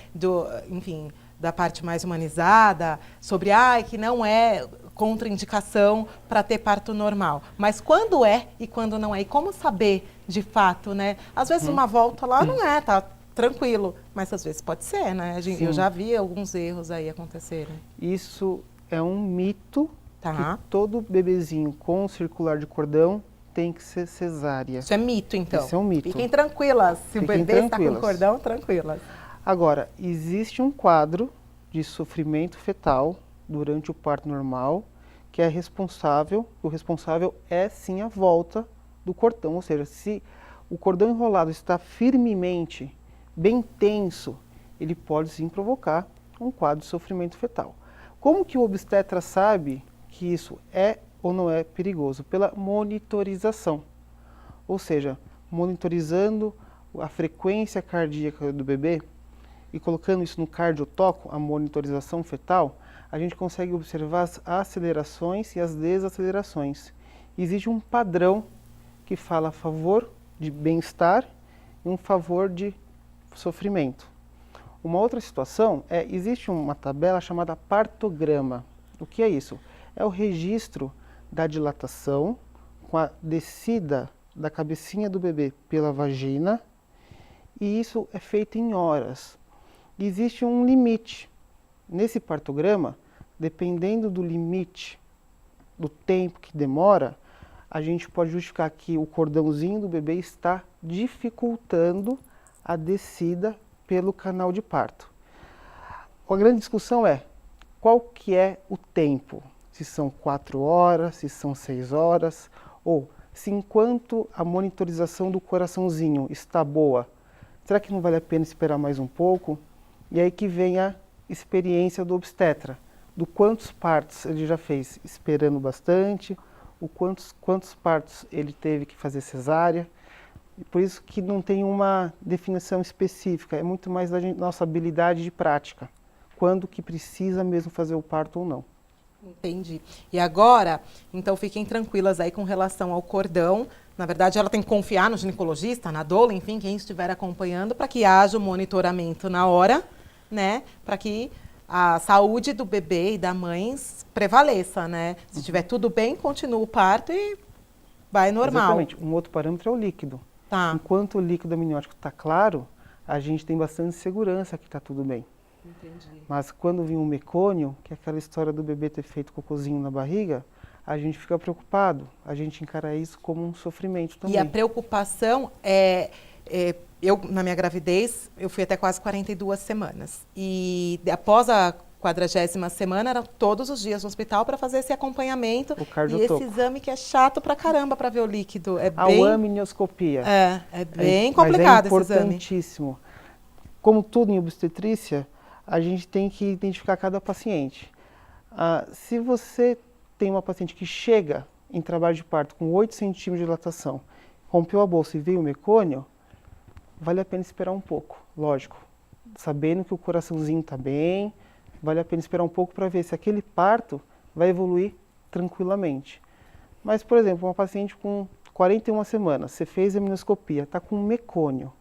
enfim, da parte mais humanizada, sobre que não é contraindicação para ter parto normal. Mas quando é e quando não é? E como saber de fato, né? Às vezes uma volta lá não é, tá tranquilo, mas às vezes pode ser, né? Eu já vi alguns erros aí acontecerem. Isso é um mito. Que todo bebezinho com circular de cordão tem que ser cesárea. Isso é mito, então? Isso é um mito. Fiquem tranquilas. Se o bebê está com cordão, tranquilas. Agora, existe um quadro de sofrimento fetal durante o parto normal, que é responsável, o responsável é sim a volta do cordão, ou seja, se o cordão enrolado está firmemente, bem tenso, ele pode sim provocar um quadro de sofrimento fetal. Como que o obstetra sabe que isso é ou não é perigoso? Pela monitorização, ou seja, monitorizando a frequência cardíaca do bebê e colocando isso no cardiotoco, a monitorização fetal, a gente consegue observar as acelerações e as desacelerações. Existe um padrão que fala a favor de bem-estar e um favor de sofrimento. Uma outra situação existe uma tabela chamada partograma. O que é isso? É o registro da dilatação com a descida da cabecinha do bebê pela vagina, e isso é feito em horas. E existe um limite. Nesse partograma, dependendo do limite, do tempo que demora, a gente pode justificar que o cordãozinho do bebê está dificultando a descida pelo canal de parto. A grande discussão é qual que é o tempo, se são 4 horas, se são 6 horas, ou se enquanto a monitorização do coraçãozinho está boa, será que não vale a pena esperar mais um pouco? E aí que vem a experiência do obstetra, do quantos partos ele já fez esperando bastante, o quantos partos ele teve que fazer cesárea. E por isso que não tem uma definição específica, é muito mais da nossa habilidade de prática, quando que precisa mesmo fazer o parto ou não. Entendi. E agora, então fiquem tranquilas aí com relação ao cordão. Na verdade, ela tem que confiar no ginecologista, na doula, enfim, quem estiver acompanhando, para que haja o monitoramento na hora, né? Para que a saúde do bebê e da mãe prevaleça, né? Se estiver tudo bem, continua o parto e vai normal. Exatamente. Um outro parâmetro é o líquido. Tá. Enquanto o líquido amniótico está claro, a gente tem bastante segurança que está tudo bem. Entendi. Mas quando vem um mecônio, que é aquela história do bebê ter feito cocôzinho na barriga, a gente fica preocupado, a gente encara isso como um sofrimento também. E a preocupação eu, na minha gravidez, eu fui até quase 42 semanas. E após a 40ª semana, eram todos os dias no hospital para fazer esse acompanhamento. O cardiotoco. E esse exame que é chato pra caramba para ver o líquido. A amnioscopia. É bem complicado esse exame. É importantíssimo. Como tudo em obstetrícia, a gente tem que identificar cada paciente. Se você tem uma paciente que chega em trabalho de parto com 8 centímetros de dilatação, rompeu a bolsa e veio o mecônio, vale a pena esperar um pouco, lógico. Sabendo que o coraçãozinho está bem, vale a pena esperar um pouco para ver se aquele parto vai evoluir tranquilamente. Mas, por exemplo, uma paciente com 41 semanas, você fez a amnioscopia, está com mecônio.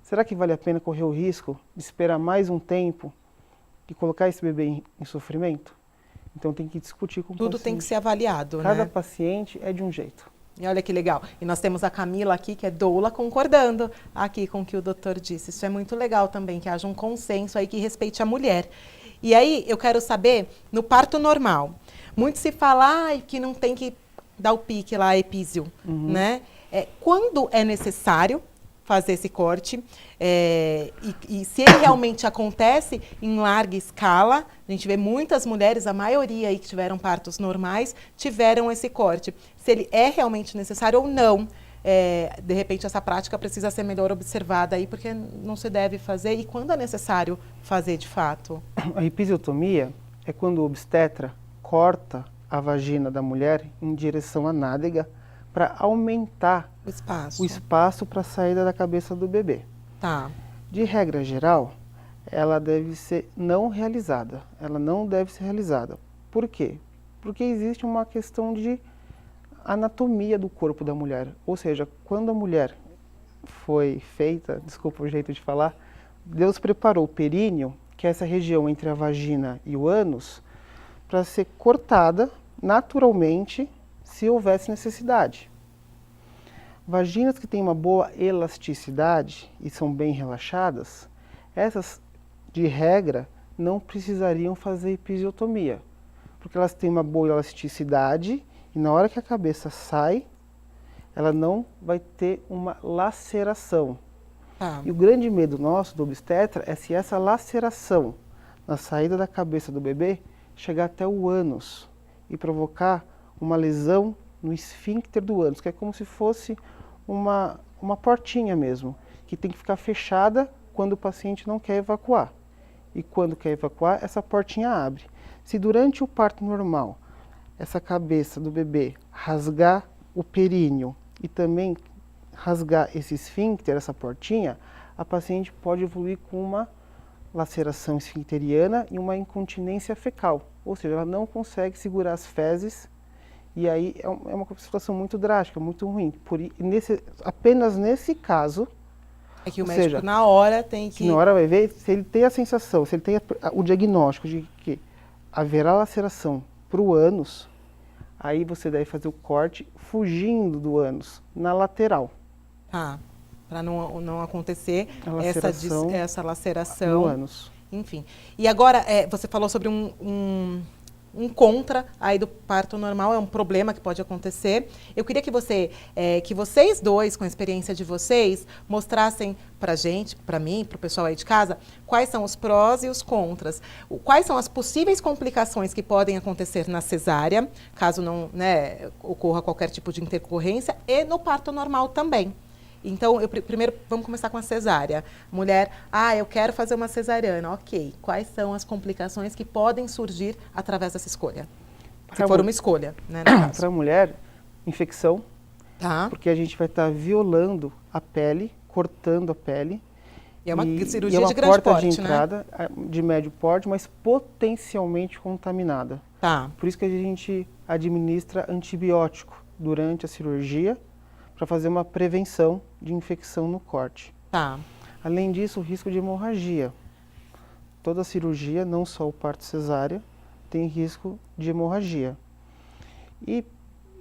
Será que vale a pena correr o risco de esperar mais um tempo e colocar esse bebê em sofrimento? Então tem que discutir com o paciente. Tudo tem que ser avaliado, Cada né? paciente é de um jeito. E olha que legal. E nós temos a Camila aqui, que é doula, concordando aqui com o que o doutor disse. Isso é muito legal também, que haja um consenso aí que respeite a mulher. E aí, eu quero saber, no parto normal, muito se fala que não tem que dar o pique lá, a epísio, né? Quando é necessário fazer esse corte, e se ele realmente acontece em larga escala, a gente vê muitas mulheres, a maioria aí que tiveram partos normais, tiveram esse corte. Se ele é realmente necessário ou não, de repente essa prática precisa ser melhor observada aí, porque não se deve fazer, e quando é necessário fazer de fato? A episiotomia é quando o obstetra corta a vagina da mulher em direção à nádega para aumentar o espaço para a saída da cabeça do bebê. Tá. De regra geral, ela deve ser não realizada. Ela não deve ser realizada. Por quê? Porque existe uma questão de anatomia do corpo da mulher. Ou seja, quando a mulher foi feita, desculpa o jeito de falar, Deus preparou o períneo, que é essa região entre a vagina e o ânus, para ser cortada naturalmente se houvesse necessidade. Vaginas que têm uma boa elasticidade e são bem relaxadas, essas, de regra, não precisariam fazer episiotomia, porque elas têm uma boa elasticidade e na hora que a cabeça sai, ela não vai ter uma laceração. E o grande medo nosso do obstetra é se essa laceração na saída da cabeça do bebê, chegar até o ânus e provocar uma lesão no esfíncter do ânus, que é como se fosse uma portinha mesmo, que tem que ficar fechada quando o paciente não quer evacuar. E quando quer evacuar, essa portinha abre. Se durante o parto normal, essa cabeça do bebê rasgar o períneo e também rasgar esse esfíncter, essa portinha, a paciente pode evoluir com uma laceração esfincteriana e uma incontinência fecal. Ou seja, ela não consegue segurar as fezes e aí é uma situação muito drástica, muito ruim. Apenas nesse caso... É que o médico na hora tem que... Na hora vai ver se ele tem a sensação, se ele tem o diagnóstico de que haverá laceração para o ânus, aí você deve fazer o corte fugindo do ânus, na lateral. Ah, para não acontecer essa laceração no ânus. Enfim. E agora, você falou sobre um contra aí do parto normal, é um problema que pode acontecer. Eu queria que vocês dois, com a experiência de vocês, mostrassem pra gente, pra mim, pro pessoal aí de casa, quais são os prós e os contras. Quais são as possíveis complicações que podem acontecer na cesárea, caso não, ocorra qualquer tipo de intercorrência, e no parto normal também. Então, primeiro, vamos começar com a cesárea. Mulher, eu quero fazer uma cesariana. Ok. Quais são as complicações que podem surgir através dessa escolha? Se for uma escolha, né? Para a mulher, infecção. Tá. Porque a gente vai estar violando a pele, cortando a pele. E é uma cirurgia de grande porte, né? É uma porta de entrada de médio porte, mas potencialmente contaminada. Tá. Por isso que a gente administra antibiótico durante a cirurgia, para fazer uma prevenção de infecção no corte. Tá. Além disso, o risco de hemorragia. Toda cirurgia, não só o parto cesárea, tem risco de hemorragia. E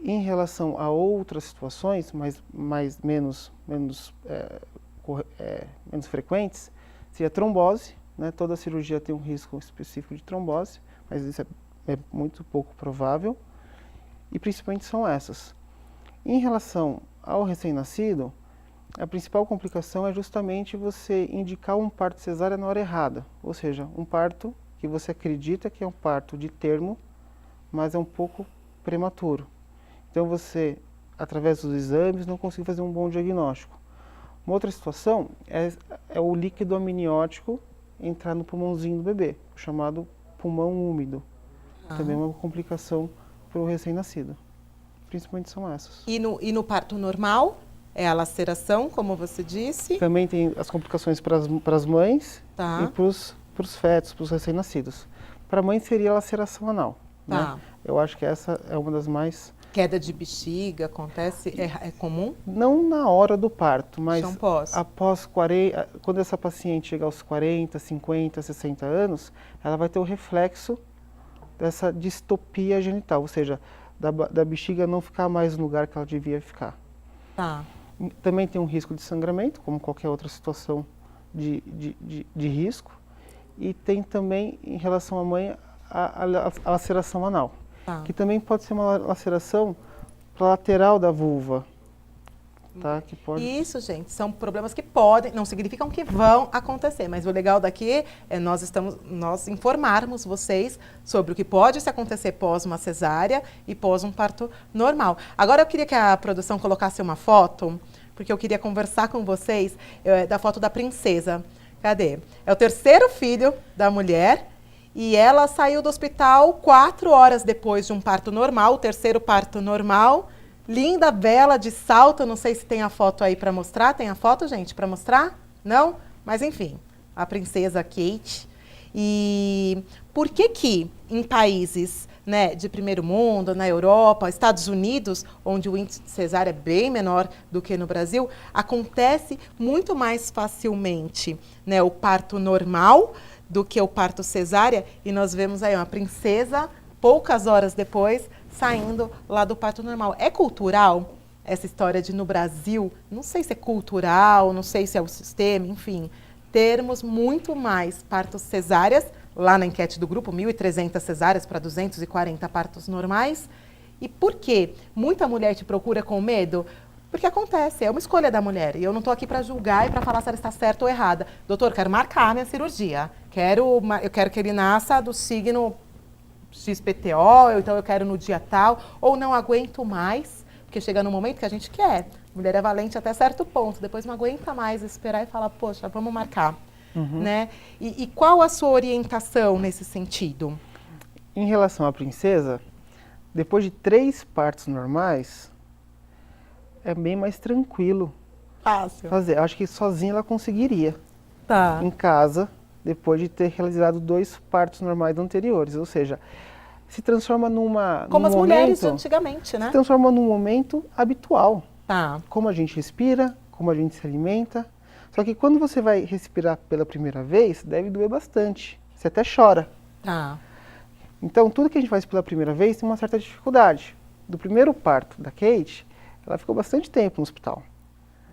em relação a outras situações, menos frequentes, seria trombose, né? Toda cirurgia tem um risco específico de trombose, mas isso é muito pouco provável. E principalmente são essas. Em relação ao recém-nascido, a principal complicação é justamente você indicar um parto cesárea na hora errada. Ou seja, um parto que você acredita que é um parto de termo, mas é um pouco prematuro. Então você, através dos exames, não consegue fazer um bom diagnóstico. Uma outra situação é o líquido amniótico entrar no pulmãozinho do bebê, o chamado pulmão úmido. Também é uma complicação para o recém-nascido. Principalmente são essas. E no parto normal, é a laceração, como você disse? Também tem as complicações para as mães e para os fetos, para os recém-nascidos. Para a mãe seria a laceração anal. Tá. Né? Eu acho que essa é uma das mais... Queda de bexiga, acontece? É comum? Não na hora do parto, mas após 40, quando essa paciente chegar aos 40, 50, 60 anos, ela vai ter o reflexo dessa distopia genital, ou seja, da bexiga não ficar mais no lugar que ela devia ficar. Tá. Também tem um risco de sangramento, como qualquer outra situação de risco. E tem também, em relação à mãe, a laceração anal, que também pode ser uma laceração para a lateral da vulva. Tá? Que pode... Isso, gente, são problemas que podem, não significam que vão acontecer, mas o legal daqui é nós informarmos vocês sobre o que pode se acontecer pós uma cesárea e pós um parto normal. Agora eu queria que a produção colocasse uma foto, porque eu queria conversar com vocês da foto da princesa. Cadê? É o terceiro filho da mulher e ela saiu do hospital 4 horas depois de um parto normal, o terceiro parto normal. Linda, bela, de salto, não sei se tem a foto aí para mostrar. Tem a foto, gente, para mostrar? Não? Mas enfim, a princesa Kate. E por que em países, né, de primeiro mundo, na Europa, Estados Unidos, onde o índice de cesárea é bem menor do que no Brasil, acontece muito mais facilmente, né, o parto normal do que o parto cesárea? E nós vemos aí uma princesa, poucas horas depois, saindo lá do parto normal. É cultural essa história de, no Brasil, não sei se é cultural, não sei se é o sistema, enfim, termos muito mais partos cesáreas, lá na enquete do grupo, 1.300 cesáreas para 240 partos normais. E por quê? Muita mulher te procura com medo Porque acontece, é uma escolha da mulher. E eu não estou aqui para julgar e para falar se ela está certa ou errada. Doutor, quero marcar a minha cirurgia. Eu quero que ele nasça do signo XPTO, então eu quero no dia tal, ou não aguento mais, porque chega no momento que a gente quer. A mulher é valente até certo ponto, depois não aguenta mais esperar e fala, poxa, vamos marcar. Né? E qual a sua orientação nesse sentido? Em relação à princesa, depois de 3 partos normais, é bem mais tranquilo fazer. Acho que sozinha ela conseguiria. Tá. Em casa, depois de ter realizado 2 partos normais anteriores. Ou seja, se transforma como as mulheres antigamente, né? Se transforma num momento habitual. Tá. Como a gente respira, como a gente se alimenta. Só que quando você vai respirar pela primeira vez, deve doer bastante. Você até chora. Tá. Então, tudo que a gente faz pela primeira vez tem uma certa dificuldade. Do primeiro parto da Kate, ela ficou bastante tempo no hospital.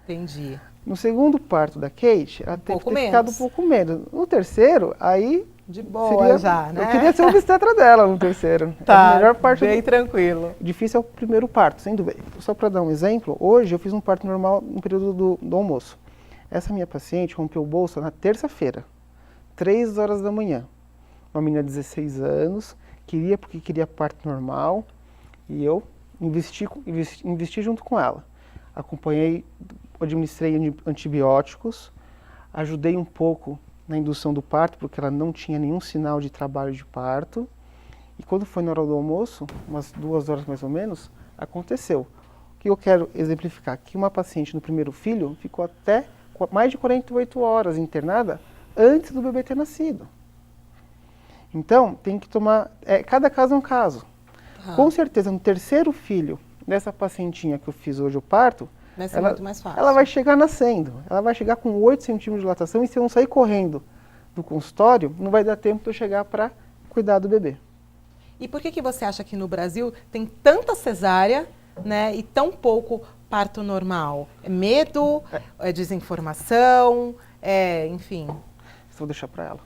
Entendi. No segundo parto da Kate, ela teve que ter ficado um pouco menos. No terceiro, aí... De boa já, né? Eu queria ser obstetra dela no terceiro. Tá, a melhor parte bem tranquilo. Difícil é o primeiro parto, sem dúvida. Só para dar um exemplo, hoje eu fiz um parto normal no período do almoço. Essa minha paciente rompeu o bolso na terça-feira, 3 horas da manhã. Uma menina de 16 anos, porque queria parto normal, e eu investi junto com ela. Acompanhei, administrei antibióticos, ajudei um pouco na indução do parto, porque ela não tinha nenhum sinal de trabalho de parto. E quando foi na hora do almoço, umas 2 horas mais ou menos, aconteceu. O que eu quero exemplificar? Que uma paciente no primeiro filho ficou até mais de 48 horas internada antes do bebê ter nascido. Então, tem que tomar... cada caso é um caso. Com certeza, no terceiro filho dessa pacientinha que eu fiz hoje o parto, vai ser muito mais fácil. Ela vai chegar nascendo. Ela vai chegar com 8 centímetros de dilatação e se eu não sair correndo do consultório, não vai dar tempo de eu chegar para cuidar do bebê. E por que você acha que no Brasil tem tanta cesárea, né, e tão pouco parto normal? É medo? É desinformação? Enfim. Vou deixar para ela.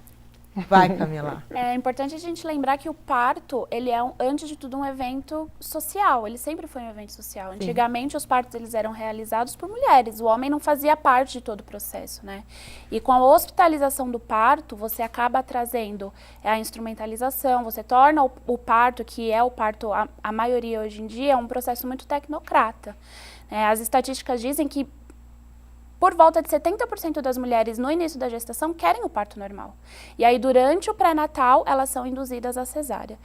Vai, Camila. É importante a gente lembrar que o parto, ele é, antes de tudo, um evento social. Ele sempre foi um evento social. Sim. Antigamente, os partos eles eram realizados por mulheres. O homem não fazia parte de todo o processo, né? E com a hospitalização do parto, você acaba trazendo a instrumentalização, você torna o parto, que é o parto, a maioria hoje em dia, um processo muito tecnocrata. As estatísticas dizem que por volta de 70% das mulheres no início da gestação querem o parto normal. E aí, durante o pré-natal, elas são induzidas à cesárea.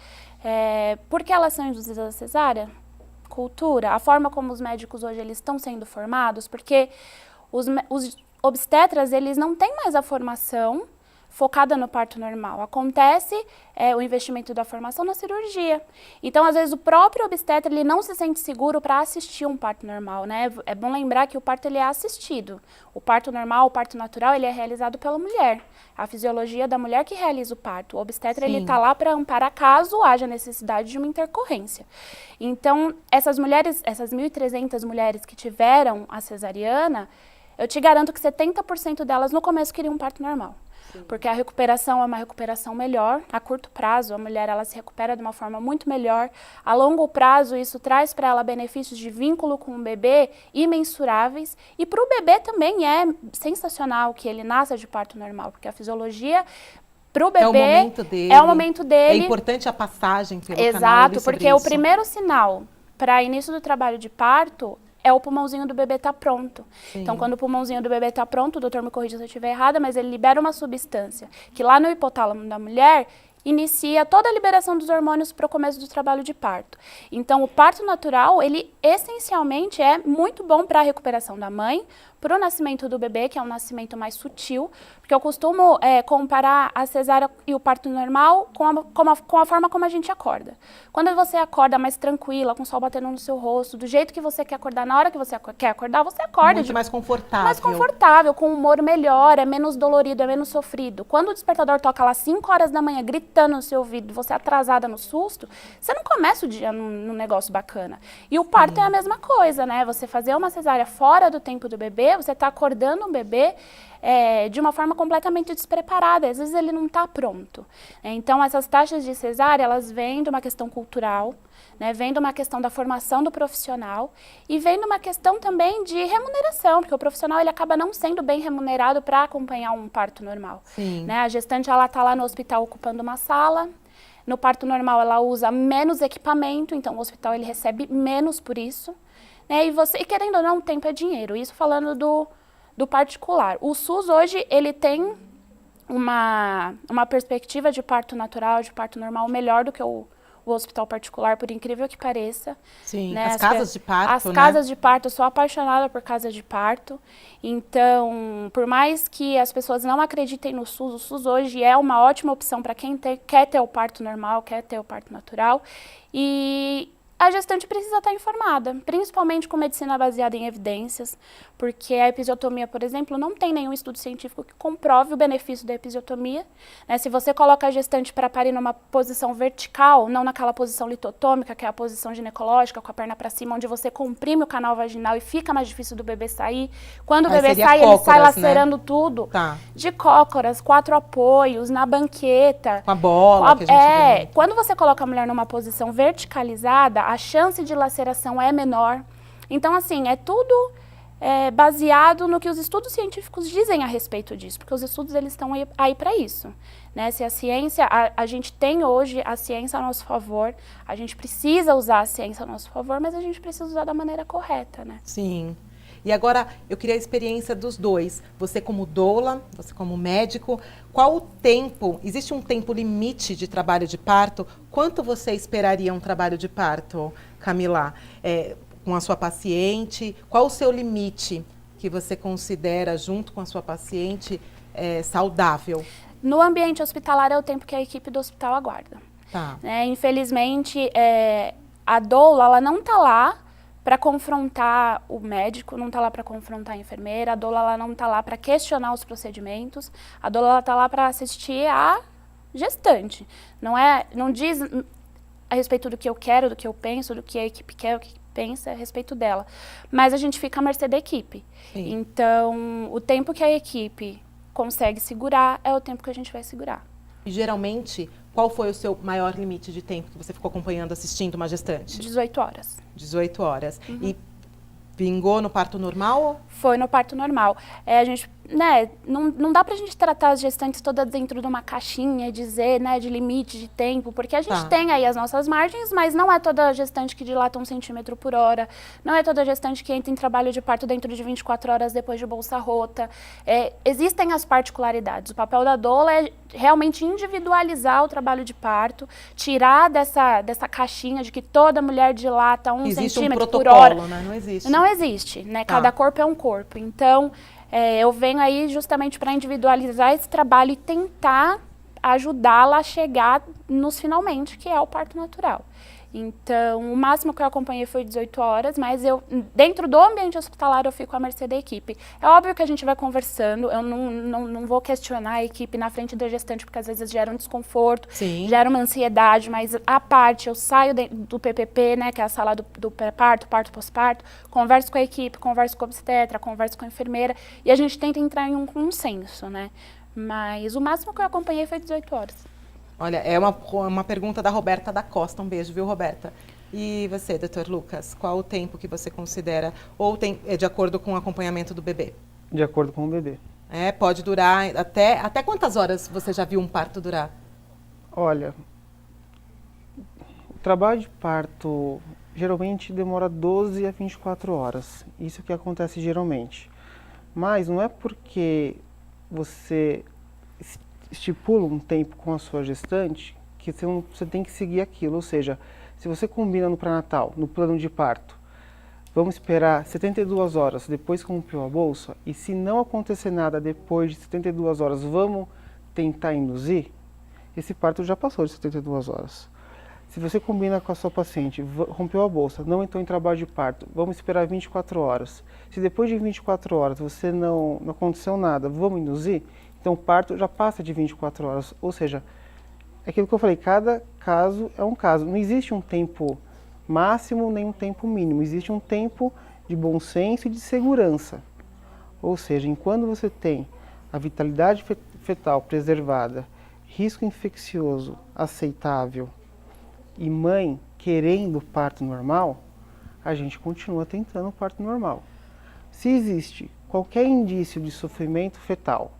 Por que elas são induzidas à cesárea? Cultura, a forma como os médicos hoje eles estão sendo formados, porque os obstetras eles não têm mais a formação focada no parto normal. Acontece o investimento da formação na cirurgia. Então, às vezes, o próprio obstetra ele não se sente seguro para assistir um parto normal, né? É bom lembrar que o parto ele é assistido. O parto normal, o parto natural, ele é realizado pela mulher. A fisiologia da mulher que realiza o parto. O obstetra ele está lá para amparar caso haja necessidade de uma intercorrência. Então, essas mulheres, essas 1.300 mulheres que tiveram a cesariana, eu te garanto que 70% delas no começo queriam um parto normal. Porque a recuperação é uma recuperação melhor. A curto prazo, a mulher ela se recupera de uma forma muito melhor. A longo prazo, isso traz para ela benefícios de vínculo com o bebê imensuráveis. E para o bebê também é sensacional que ele nasça de parto normal, porque a fisiologia para o bebê é o momento dele. É importante a passagem pelo canal. Exato, porque o primeiro sinal para início do trabalho de parto é o pulmãozinho do bebê tá pronto. Sim. Então, quando o pulmãozinho do bebê tá pronto, o doutor me corrija se eu estiver errada, mas ele libera uma substância que lá no hipotálamo da mulher inicia toda a liberação dos hormônios para o começo do trabalho de parto. Então, o parto natural, ele essencialmente é muito bom para a recuperação da mãe, para o nascimento do bebê, que é um nascimento mais sutil, porque eu costumo comparar a cesárea e o parto normal com a forma como a gente acorda. Quando você acorda mais tranquila, com o sol batendo no seu rosto, do jeito que você quer acordar, na hora que você quer acordar, você acorda. Muito mais confortável. Mais confortável, com um humor melhor, é menos dolorido, é menos sofrido. Quando o despertador toca lá 5 horas da manhã, gritando no seu ouvido, você atrasada no susto, você não começa o dia num negócio bacana. E o parto é a mesma coisa, né? Você fazer uma cesárea fora do tempo do bebê, bebê, você está acordando um bebê de uma forma completamente despreparada, às vezes ele não está pronto. Então, essas taxas de cesárea, elas vêm de uma questão cultural, né, vem de uma questão da formação do profissional e vem de uma questão também de remuneração, porque o profissional ele acaba não sendo bem remunerado para acompanhar um parto normal. Né? A gestante ela está lá no hospital ocupando uma sala, no parto normal ela usa menos equipamento, então o hospital ele recebe menos por isso. Né? E querendo ou não, o tempo é dinheiro, isso falando do particular. O SUS hoje ele tem uma perspectiva de parto natural, de parto normal melhor do que o hospital particular, por incrível que pareça. Sim, né? as casas de parto, As casas de parto, eu sou apaixonada por casa de parto. Então, por mais que as pessoas não acreditem no SUS, o SUS hoje é uma ótima opção para quem quer ter o parto normal, quer ter o parto natural. E a gestante precisa estar informada, principalmente com medicina baseada em evidências, porque a episiotomia, por exemplo, não tem nenhum estudo científico que comprove o benefício da episiotomia. Né? Se você coloca a gestante para parir numa posição vertical, não naquela posição litotômica, que é a posição ginecológica, com a perna para cima, onde você comprime o canal vaginal e fica mais difícil do bebê sair. Quando o bebê sai, ele sai lacerando, né? Tudo. Tá. De cócoras, 4 apoios, na banqueta. Com a bola que a gente vê. Quando você coloca a mulher numa posição verticalizada, a chance de laceração é menor. Então, assim, é tudo baseado no que os estudos científicos dizem a respeito disso, porque os estudos eles estão aí para isso. Né? Se a ciência, a gente tem hoje a ciência a nosso favor, a gente precisa usar a ciência a nosso favor, mas a gente precisa usar da maneira correta, né? Sim. E agora, eu queria a experiência dos dois. Você como doula, você como médico, qual o tempo, existe um tempo limite de trabalho de parto? Quanto você esperaria um trabalho de parto, Camila, com a sua paciente? Qual o seu limite que você considera, junto com a sua paciente, saudável? No ambiente hospitalar é o tempo que a equipe do hospital aguarda. Tá. Infelizmente, a doula ela não está lá para confrontar o médico, não está lá para confrontar a enfermeira, a doula ela não está lá para questionar os procedimentos, a doula está lá para assistir a gestante. Não diz a respeito do que eu quero, do que eu penso, do que a equipe quer, o que pensa a respeito dela. Mas a gente fica à mercê da equipe. Sim. Então, o tempo que a equipe consegue segurar é o tempo que a gente vai segurar. E geralmente, qual foi o seu maior limite de tempo que você ficou acompanhando, assistindo uma gestante? 18 horas. 18 horas. Uhum. E vingou no parto normal? Foi no parto normal. A gente, né, não dá pra gente tratar as gestantes todas dentro de uma caixinha e dizer, né, de limite de tempo, porque a gente tem aí as nossas margens, mas não é toda gestante que dilata 1 centímetro por hora, não é toda gestante que entra em trabalho de parto dentro de 24 horas depois de bolsa rota. Existem as particularidades. O papel da doula é realmente individualizar o trabalho de parto, tirar dessa caixinha de que toda mulher dilata 1 centímetro por hora. Né? Não existe. Não existe, né? Cada corpo é um corpo. Então, eu venho aí justamente para individualizar esse trabalho e tentar ajudá-la a chegar nos finalmente, que é o parto natural. Então, o máximo que eu acompanhei foi 18 horas, mas dentro do ambiente hospitalar, eu fico à mercê da equipe. É óbvio que a gente vai conversando, eu não vou questionar a equipe na frente da gestante, porque às vezes gera um desconforto, gera uma ansiedade, mas à parte, eu saio do PPP, né, que é a sala do pré-parto, parto pós-parto, converso com a equipe, converso com a obstetra, converso com a enfermeira, e a gente tenta entrar em um consenso, né? Mas o máximo que eu acompanhei foi 18 horas. Olha, é uma pergunta da Roberta da Costa. Um beijo, viu, Roberta? E você, doutor Lucas, qual o tempo que você considera, ou é de acordo com o acompanhamento do bebê? De acordo com o bebê. Pode durar até quantas horas você já viu um parto durar? Olha, o trabalho de parto geralmente demora 12 a 24 horas. Isso que acontece geralmente. Mas não é porque você estipula um tempo com a sua gestante que você tem que seguir aquilo. Ou seja, se você combina no pré-natal, no plano de parto, vamos esperar 72 horas depois que rompeu a bolsa, e se não acontecer nada depois de 72 horas, vamos tentar induzir, esse parto já passou de 72 horas. Se você combina com a sua paciente, rompeu a bolsa, não entrou em trabalho de parto, vamos esperar 24 horas. Se depois de 24 horas você não aconteceu nada, vamos induzir, então o parto já passa de 24 horas. Ou seja, é aquilo que eu falei, cada caso é um caso. Não existe um tempo máximo nem um tempo mínimo, existe um tempo de bom senso e de segurança. Ou seja, enquanto você tem a vitalidade fetal preservada, risco infeccioso aceitável e mãe querendo parto normal, a gente continua tentando o parto normal. Se existe qualquer indício de sofrimento fetal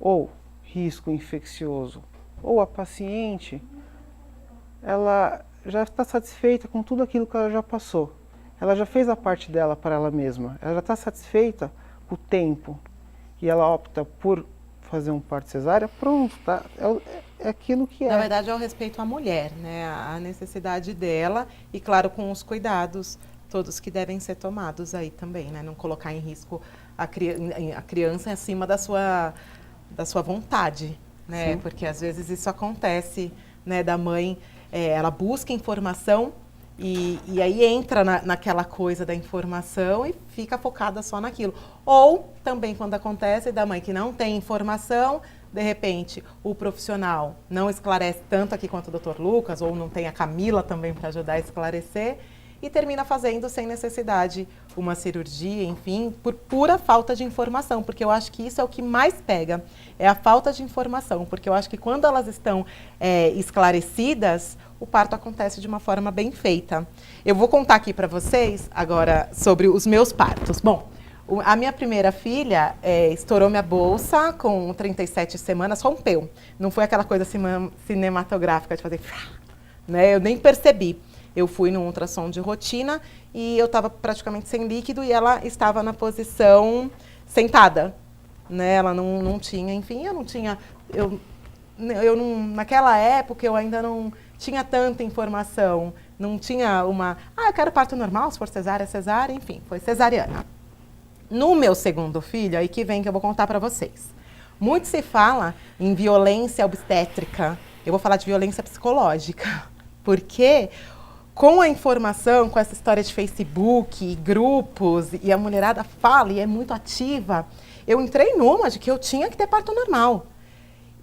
ou risco infeccioso, ou a paciente, ela já está satisfeita com tudo aquilo que ela já passou. Ela já fez a parte dela para ela mesma. Ela já está satisfeita com o tempo. E ela opta por fazer um parto cesárea, pronto, tá? É aquilo que é. Na verdade, é o respeito à mulher, né? A necessidade dela e, claro, com os cuidados todos que devem ser tomados aí também, né? Não colocar em risco a criança acima da sua vontade, né? Sim. Porque às vezes isso acontece, né? Da mãe, ela busca informação e aí entra naquela coisa da informação e fica focada só naquilo. Ou também quando acontece da mãe que não tem informação, de repente o profissional não esclarece tanto aqui quanto o Dr. Lucas, ou não tem a Camila também para ajudar a esclarecer, e termina fazendo sem necessidade uma cirurgia, enfim, por pura falta de informação, porque eu acho que isso é o que mais pega, é a falta de informação, porque eu acho que quando elas estão esclarecidas, o parto acontece de uma forma bem feita. Eu vou contar aqui para vocês agora sobre os meus partos. Bom, a minha primeira filha estourou minha bolsa com 37 semanas, rompeu. Não foi aquela coisa cinematográfica de fazer, né? Eu nem percebi. Eu fui num ultrassom de rotina e eu estava praticamente sem líquido e ela estava na posição sentada, né? Ela não tinha, enfim, eu não tinha, eu não, naquela época eu ainda não tinha tanta informação, não tinha eu quero parto normal, se for cesárea, cesárea, enfim, foi cesariana. No meu segundo filho, aí que vem que eu vou contar para vocês. Muito se fala em violência obstétrica, eu vou falar de violência psicológica, porque com a informação, com essa história de Facebook, grupos, e a mulherada fala e é muito ativa, eu entrei numa de que eu tinha que ter parto normal.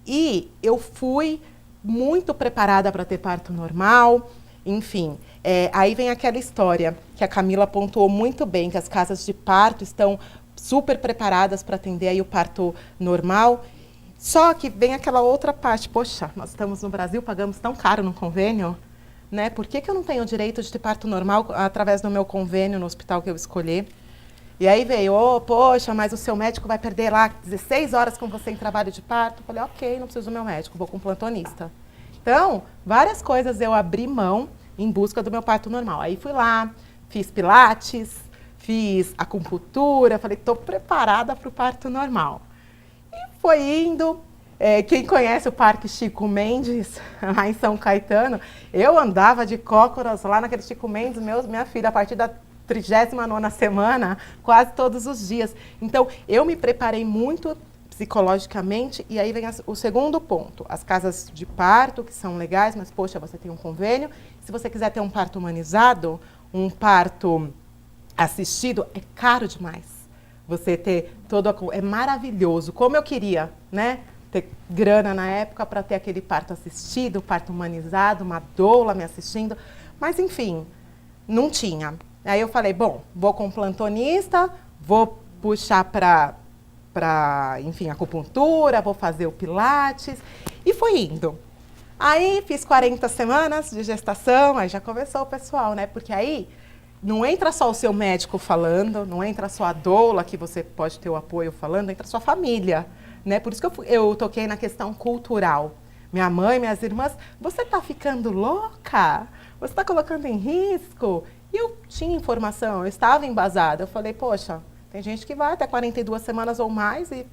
E eu fui muito preparada para ter parto normal, enfim. Aí vem aquela história que a Camila pontuou muito bem, que as casas de parto estão super preparadas para atender aí o parto normal. Só que vem aquela outra parte, poxa, nós estamos no Brasil, pagamos tão caro no convênio, né? Por que eu não tenho o direito de ter parto normal através do meu convênio no hospital que eu escolher? E aí veio, poxa, mas o seu médico vai perder lá 16 horas com você em trabalho de parto. Eu falei, ok, não preciso do meu médico, vou com um plantonista. Então, várias coisas eu abri mão em busca do meu parto normal. Aí fui lá, fiz pilates, fiz acupuntura, falei, estou preparada para o parto normal. E foi indo. Quem conhece o Parque Chico Mendes, lá em São Caetano, eu andava de cócoras lá naquele Chico Mendes, minha filha, a partir da 39ª semana, quase todos os dias. Então, eu me preparei muito psicologicamente, e aí vem o segundo ponto. As casas de parto, que são legais, mas, poxa, você tem um convênio. Se você quiser ter um parto humanizado, um parto assistido, é caro demais. Você ter é maravilhoso, como eu queria, né? Ter grana na época para ter aquele parto assistido, parto humanizado, uma doula me assistindo, mas enfim, não tinha. Aí eu falei, bom, vou com um plantonista, vou puxar para enfim, acupuntura, vou fazer o pilates, e foi indo. Aí fiz 40 semanas de gestação, aí já começou o pessoal, né? Porque aí não entra só o seu médico falando, não entra só a doula que você pode ter o apoio falando, entra a sua família. Né? Por isso que eu toquei na questão cultural. Minha mãe, minhas irmãs, você está ficando louca? Você está colocando em risco? E eu tinha informação, eu estava embasada. Eu falei, poxa, tem gente que vai até 42 semanas ou mais e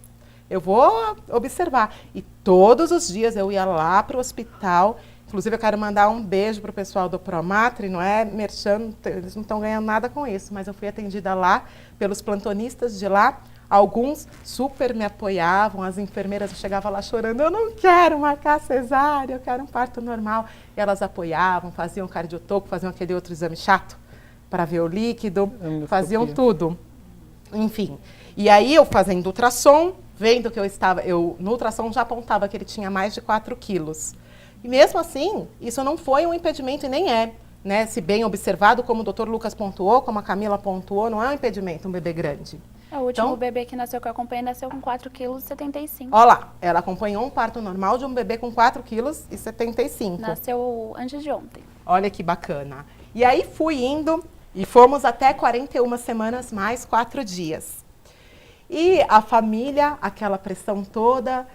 eu vou observar. E todos os dias eu ia lá para o hospital. Inclusive, eu quero mandar um beijo para o pessoal do Promatri, não é merchan, eles não estão ganhando nada com isso, mas eu fui atendida lá pelos plantonistas de lá. Alguns super me apoiavam, as enfermeiras, eu chegava lá chorando, eu não quero marcar cesárea, eu quero um parto normal. E elas apoiavam, faziam cardiotoco, faziam aquele outro exame chato para ver o líquido, faziam tudo. Enfim, e aí eu fazendo ultrassom, vendo que no ultrassom já apontava que ele tinha mais de 4 quilos. E mesmo assim, isso não foi um impedimento e nem é. Né? Se bem observado, como o Dr. Lucas pontuou, como a Camila pontuou, não é um impedimento um bebê grande. O último bebê que nasceu, que eu acompanhei, nasceu com 4,75 kg. Olha lá, ela acompanhou um parto normal de um bebê com 4,75 kg. Nasceu antes de ontem. Olha que bacana. E aí fui indo e fomos até 41 semanas mais 4 dias. E a família, aquela pressão toda,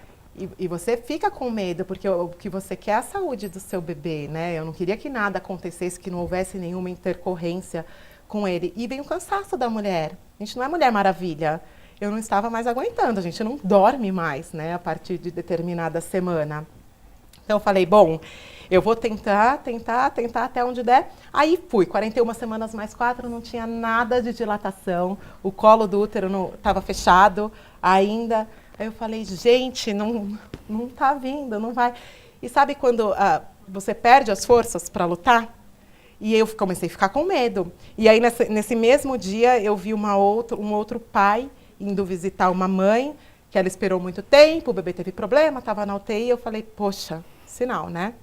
e você fica com medo, porque o que você quer é a saúde do seu bebê, né? Eu não queria que nada acontecesse, que não houvesse nenhuma intercorrência com ele. E vem o cansaço da mulher. A gente não é Mulher Maravilha. Eu não estava mais aguentando, a gente não dorme mais, né? A partir de determinada semana. Então eu falei, bom, eu vou tentar até onde der. Aí fui, 41 semanas mais 4, não tinha nada de dilatação. O colo do útero estava fechado ainda. Aí eu falei, gente, não tá vindo, não vai. E sabe quando você perde as forças para lutar? E eu comecei a ficar com medo. E aí nesse mesmo dia eu vi um outro pai indo visitar uma mãe, que ela esperou muito tempo, o bebê teve problema, estava na UTI. Eu falei, poxa, sinal, né?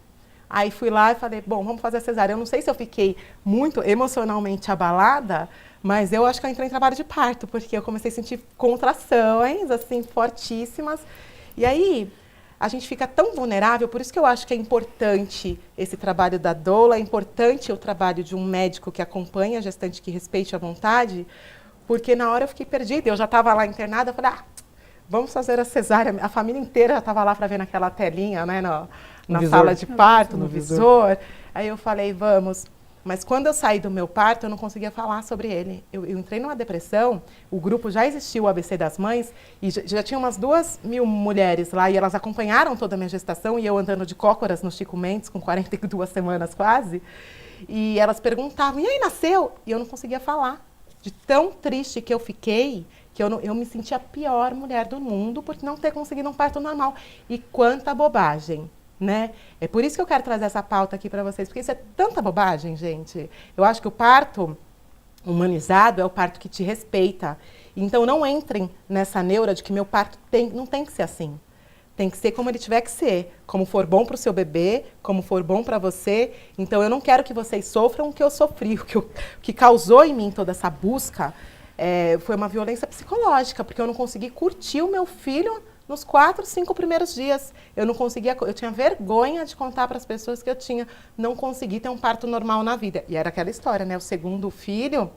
Aí fui lá e falei, bom, vamos fazer a cesárea. Eu não sei se eu fiquei muito emocionalmente abalada, mas eu acho que eu entrei em trabalho de parto, porque eu comecei a sentir contrações, assim, fortíssimas. E aí a gente fica tão vulnerável, por isso que eu acho que é importante esse trabalho da doula, é importante o trabalho de um médico que acompanha a gestante, que respeite a vontade, porque na hora eu fiquei perdida. Eu já estava lá internada, eu falei, vamos fazer a cesárea. A família inteira já estava lá para ver naquela telinha, né, na sala de parto, no visor. Aí eu falei, vamos. Mas quando eu saí do meu parto, eu não conseguia falar sobre ele. Eu entrei numa depressão, o grupo já existiu, o ABC das Mães, e já tinha umas 2.000 mulheres lá, e elas acompanharam toda a minha gestação, e eu andando de cócoras no Chico Mendes, com 42 semanas quase, e elas perguntavam, e aí nasceu? E eu não conseguia falar. De tão triste que eu fiquei, que eu me senti a pior mulher do mundo por não ter conseguido um parto normal. E quanta bobagem, né? É por isso que eu quero trazer essa pauta aqui para vocês, porque isso é tanta bobagem, gente. Eu acho que o parto humanizado é o parto que te respeita. Então não entrem nessa neura de que meu parto não tem que ser assim. Tem que ser como ele tiver que ser, como for bom para o seu bebê, como for bom para você. Então eu não quero que vocês sofram o que eu sofri, o que causou em mim toda essa busca foi uma violência psicológica, porque eu não consegui curtir o meu filho nos 4, 5 primeiros dias. Eu não conseguia, eu tinha vergonha de contar para as pessoas que eu não consegui ter um parto normal na vida. E era aquela história, né? O segundo filho,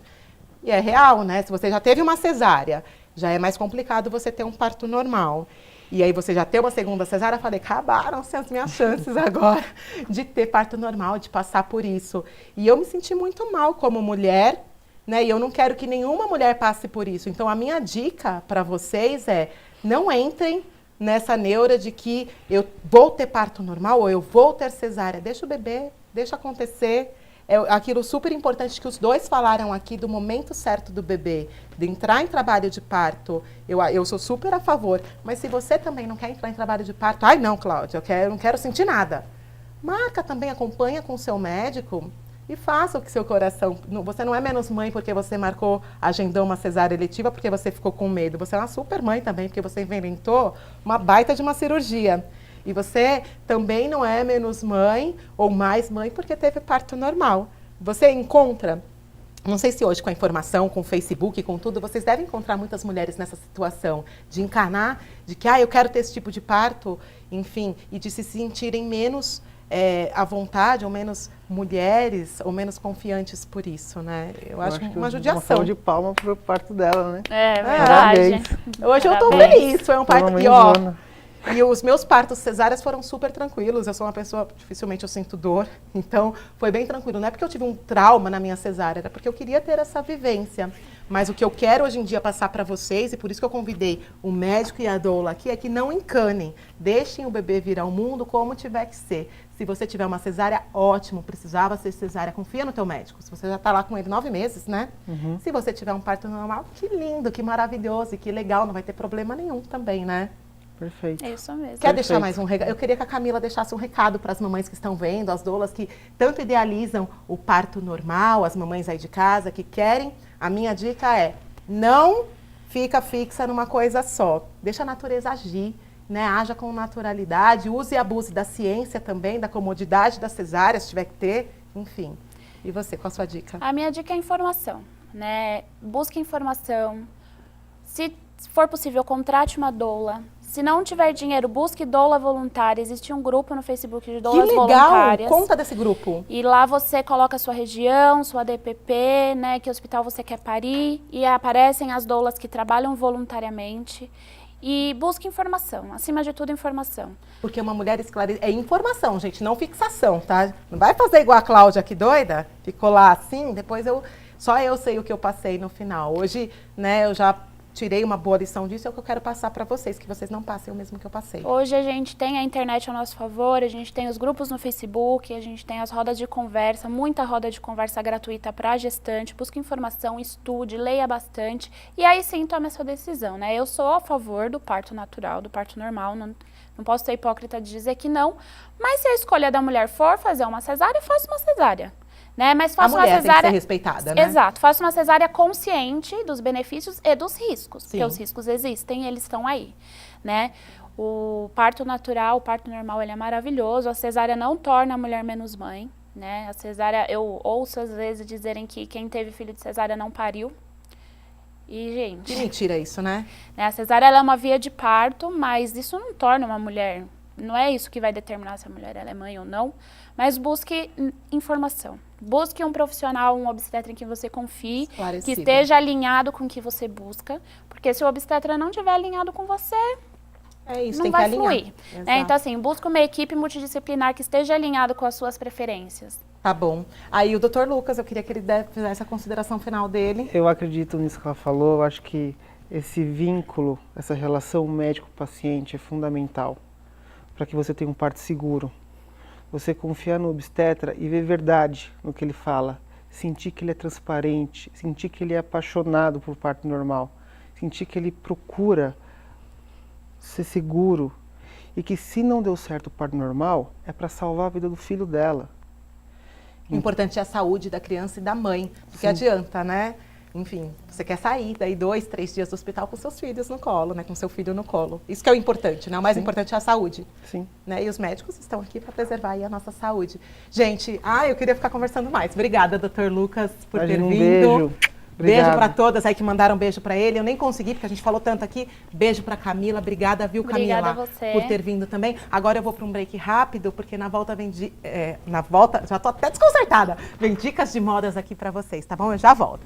e é real, né? Se você já teve uma cesárea, já é mais complicado você ter um parto normal. E aí você já tem uma segunda cesárea, eu falei, acabaram-se as minhas chances agora de ter parto normal, de passar por isso. E eu me senti muito mal como mulher, né? E eu não quero que nenhuma mulher passe por isso. Então a minha dica para vocês é, não entrem nessa neura de que eu vou ter parto normal ou eu vou ter cesárea. Deixa o bebê, deixa acontecer. É aquilo super importante que os dois falaram aqui do momento certo do bebê, de entrar em trabalho de parto. Eu sou super a favor, mas se você também não quer entrar em trabalho de parto, ai não, Cláudia, eu não quero sentir nada. Marca também, acompanha com o seu médico e faça o que seu coração... Você não é menos mãe porque você agendou uma cesárea eletiva porque você ficou com medo. Você é uma super mãe também porque você inventou uma baita de uma cirurgia. E você também não é menos mãe ou mais mãe porque teve parto normal. Você encontra, não sei se hoje com a informação, com o Facebook, com tudo, vocês devem encontrar muitas mulheres nessa situação de encarnar, de que eu quero ter esse tipo de parto, enfim, e de se sentirem menos à vontade, ou menos mulheres, ou menos confiantes por isso, né? Eu acho uma judiação. Uma salva de palma pro parto dela, né? É verdade. Hoje eu tô feliz, foi um parto que, e os meus partos cesáreas foram super tranquilos. Eu sou uma pessoa, dificilmente eu sinto dor, então foi bem tranquilo. Não é porque eu tive um trauma na minha cesárea, era porque eu queria ter essa vivência. Mas o que eu quero hoje em dia passar para vocês, e por isso que eu convidei o médico e a doula aqui, é que não encanem. Deixem o bebê vir ao mundo como tiver que ser. Se você tiver uma cesárea, ótimo, precisava ser cesárea, confia no teu médico. Se você já está lá com ele 9 meses, né? Uhum. Se você tiver um parto normal, que lindo, que maravilhoso e que legal, não vai ter problema nenhum também, né? Perfeito. É isso mesmo. Quer deixar mais um recado? Eu queria que a Camila deixasse um recado para as mamães que estão vendo, as doulas que tanto idealizam o parto normal, as mamães aí de casa que querem. A minha dica é, não fica fixa numa coisa só. Deixa a natureza agir, né? Haja com naturalidade, use e abuse da ciência também, da comodidade da cesárea, se tiver que ter, enfim. E você, qual a sua dica? A minha dica é informação, né? Busque informação. Se for possível, contrate uma doula. Se não tiver dinheiro, busque doula voluntária. Existe um grupo no Facebook de doulas voluntárias. Conta desse grupo. E lá você coloca a sua região, sua DPP, né, que hospital você quer parir. E aparecem as doulas que trabalham voluntariamente. E busque informação, acima de tudo informação. Porque uma mulher esclarecida é informação, gente, não fixação, tá? Não vai fazer igual a Cláudia, que doida, ficou lá assim, depois só eu sei o que eu passei no final. Hoje, né, eu já tirei uma boa lição disso, é o que eu quero passar para vocês, que vocês não passem o mesmo que eu passei. Hoje a gente tem a internet ao nosso favor, a gente tem os grupos no Facebook, a gente tem as rodas de conversa, muita roda de conversa gratuita para gestante, busque informação, estude, leia bastante e aí sim tome a sua decisão, né? Eu sou a favor do parto natural, do parto normal, não posso ser hipócrita de dizer que não, mas se a escolha da mulher for fazer uma cesárea, faça uma cesárea. Né? Mas faça uma cesárea... tem que ser respeitada, né? Exato. Faça uma cesárea consciente dos benefícios e dos riscos. Sim. Porque os riscos existem, eles estão aí, né? O parto natural, o parto normal, ele é maravilhoso. A cesárea não torna a mulher menos mãe, né? A cesárea, eu ouço às vezes dizerem que quem teve filho de cesárea não pariu. E, gente... Que mentira isso, né? A cesárea, ela é uma via de parto, mas isso não torna uma mulher... Não é isso que vai determinar se a mulher ela é mãe ou não, mas busque informação. Busque um profissional, um obstetra em que você confie, que esteja alinhado com o que você busca, porque se o obstetra não estiver alinhado com você, não tem vai que fluir. Então, assim, busque uma equipe multidisciplinar que esteja alinhado com as suas preferências. Tá bom. Aí o Dr. Lucas, eu queria que ele fizesse a consideração final dele. Eu acredito nisso que ela falou, eu acho que esse vínculo, essa relação médico-paciente é fundamental para que você tenha um parto seguro. Você confiar no obstetra e ver verdade no que ele fala. Sentir que ele é transparente, sentir que ele é apaixonado por parto normal. Sentir que ele procura ser seguro. E que se não deu certo o parto normal, é para salvar a vida do filho dela. O importante é a saúde da criança e da mãe. Porque adianta, né? Enfim, você quer sair daí 2, 3 dias do hospital com seus filhos no colo, né? Com seu filho no colo. Isso que é o importante, né? O mais importante é a saúde. Sim. Né? E os médicos estão aqui para preservar aí a nossa saúde. Gente, eu queria ficar conversando mais. Obrigada, Dr. Lucas, por ter vindo. Beijo. Beijo para todas aí que mandaram beijo para ele. Eu nem consegui, porque a gente falou tanto aqui. Beijo para Camila. Obrigada, viu, Camila? Obrigada a você. Por ter vindo também. Agora eu vou para um break rápido, porque na volta vem... na volta, já tô até desconcertada. Vem dicas de modas aqui para vocês, tá bom? Eu já volto.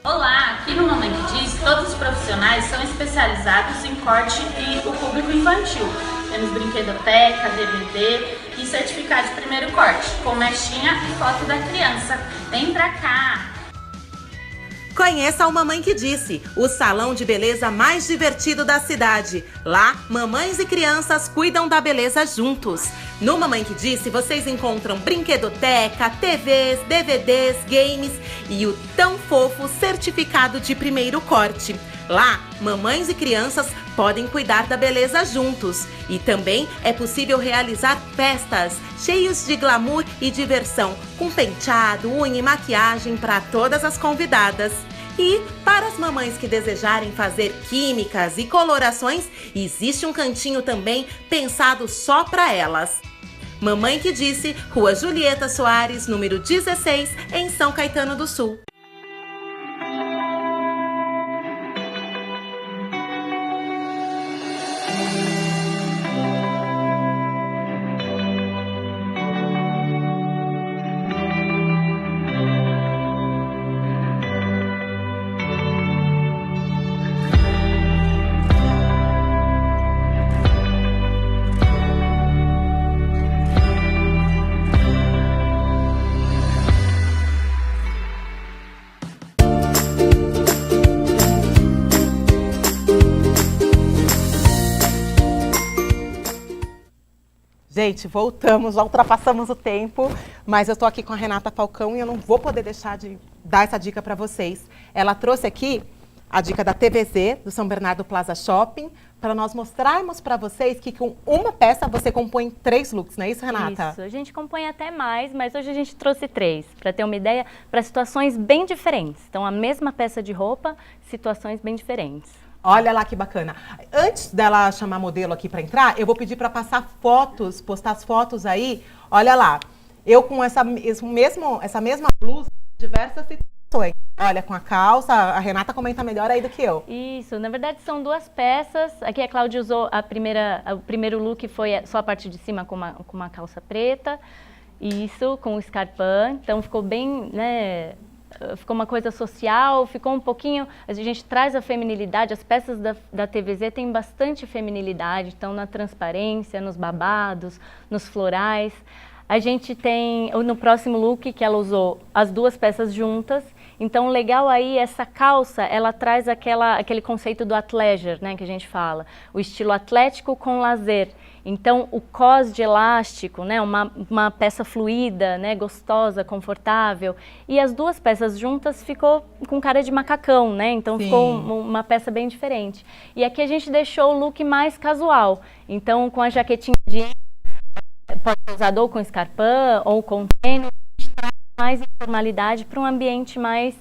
Olá, aqui no Mamãe que Diz, todos os profissionais são especializados em corte e o público infantil. Temos brinquedoteca, DVD e certificado de primeiro corte, com mechinha e foto da criança. Vem pra cá! Conheça o Mamãe que Disse, o salão de beleza mais divertido da cidade. Lá, mamães e crianças cuidam da beleza juntos. No Mamãe que Disse, vocês encontram brinquedoteca, TVs, DVDs, games e o tão fofo certificado de primeiro corte. Lá, mamães e crianças podem cuidar da beleza juntos. E também é possível realizar festas cheios de glamour e diversão, com penteado, unha e maquiagem para todas as convidadas. E para as mamães que desejarem fazer químicas e colorações, existe um cantinho também pensado só para elas. Mamãe que Disse, Rua Julieta Soares, número 16, em São Caetano do Sul. Gente, voltamos, já ultrapassamos o tempo, mas eu estou aqui com a Renata Falcão e eu não vou poder deixar de dar essa dica para vocês. Ela trouxe aqui a dica da TVZ, do São Bernardo Plaza Shopping, para nós mostrarmos para vocês que com uma peça você compõe 3 looks, não é isso, Renata? Isso, a gente compõe até mais, mas hoje a gente trouxe 3, para ter uma ideia, para situações bem diferentes. Então, a mesma peça de roupa, situações bem diferentes. Olha lá que bacana. Antes dela chamar modelo aqui para entrar, eu vou pedir para passar fotos, postar as fotos aí. Olha lá, eu com essa mesma blusa, diversas situações. Olha, com a calça, a Renata comenta melhor aí do que eu. Isso, na verdade são duas peças. Aqui a Cláudia usou o primeiro look foi só a parte de cima com uma calça preta. Isso, com o escarpão. Então ficou bem, né? Ficou uma coisa social, ficou um pouquinho... A gente traz a feminilidade, as peças da TVZ têm bastante feminilidade, então na transparência, nos babados, nos florais. A gente tem, no próximo look, que ela usou as duas peças juntas. Então, legal aí, essa calça, ela traz aquele conceito do athleisure, né, que a gente fala. O estilo atlético com lazer. Então, o cos de elástico, né, uma peça fluida, né, gostosa, confortável. E as duas peças juntas ficou com cara de macacão, né? Então, Sim. Ficou uma peça bem diferente. E aqui a gente deixou o look mais casual. Então, com a jaquetinha de... Pode ser usado ou com escarpão ou com tênis. A gente traz mais informalidade para um ambiente mais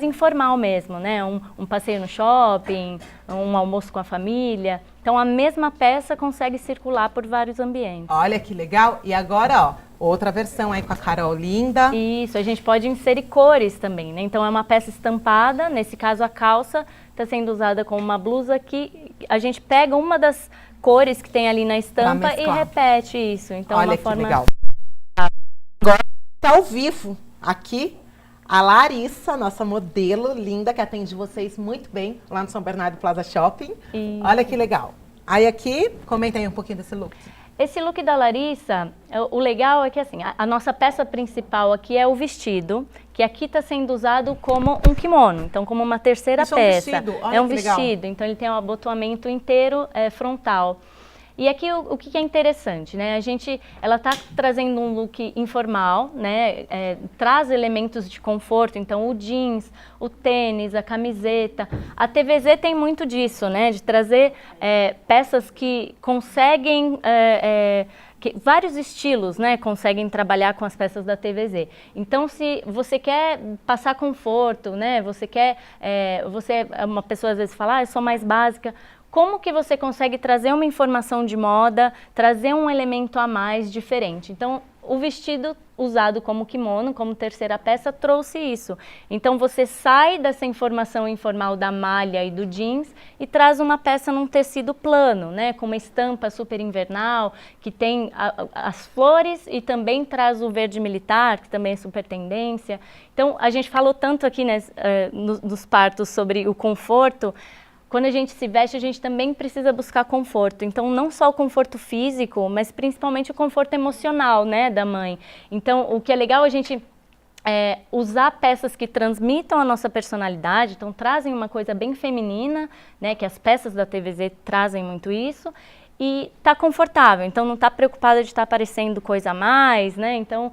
informal mesmo, né? Um passeio no shopping, um almoço com a família. Então, a mesma peça consegue circular por vários ambientes. Olha que legal. E agora, ó, outra versão aí com a Carol linda. Isso, a gente pode inserir cores também, né? Então, é uma peça estampada. Nesse caso, a calça está sendo usada com uma blusa que a gente pega uma das cores que tem ali na estampa e repete isso. Então, olha uma que forma... legal. Agora, tá ao vivo aqui. A Larissa, nossa modelo linda, que atende vocês muito bem lá no São Bernardo Plaza Shopping. Isso. Olha que legal. Aí aqui, comenta aí um pouquinho desse look. Esse look da Larissa, o legal é que assim, a nossa peça principal aqui é o vestido, que aqui está sendo usado como um kimono, então como uma terceira peça. É um vestido? Olha é um que vestido, legal. Então ele tem um abotoamento inteiro frontal. E aqui o que é interessante, né? Ela está trazendo um look informal, né? Traz elementos de conforto, então o jeans, o tênis, a camiseta. A TVZ tem muito disso, né? De trazer peças que conseguem... vários estilos, né, conseguem trabalhar com as peças da TVZ. Então, se você quer passar conforto, né, você é uma pessoa às vezes fala, eu sou mais básica. Como que você consegue trazer uma informação de moda, trazer um elemento a mais diferente? Então, o vestido usado como kimono, como terceira peça, trouxe isso. Então, você sai dessa informação informal da malha e do jeans e traz uma peça num tecido plano, né? Com uma estampa super invernal, que tem as flores e também traz o verde militar, que também é super tendência. Então, a gente falou tanto aqui, né, nos partos sobre o conforto. Quando a gente se veste, a gente também precisa buscar conforto. Então, não só o conforto físico, mas principalmente o conforto emocional, né, da mãe. Então, o que é legal a gente usar peças que transmitam a nossa personalidade, então trazem uma coisa bem feminina, né, que as peças da TVZ trazem muito isso, e tá confortável, então não tá preocupada de estar aparecendo coisa a mais, né? Então,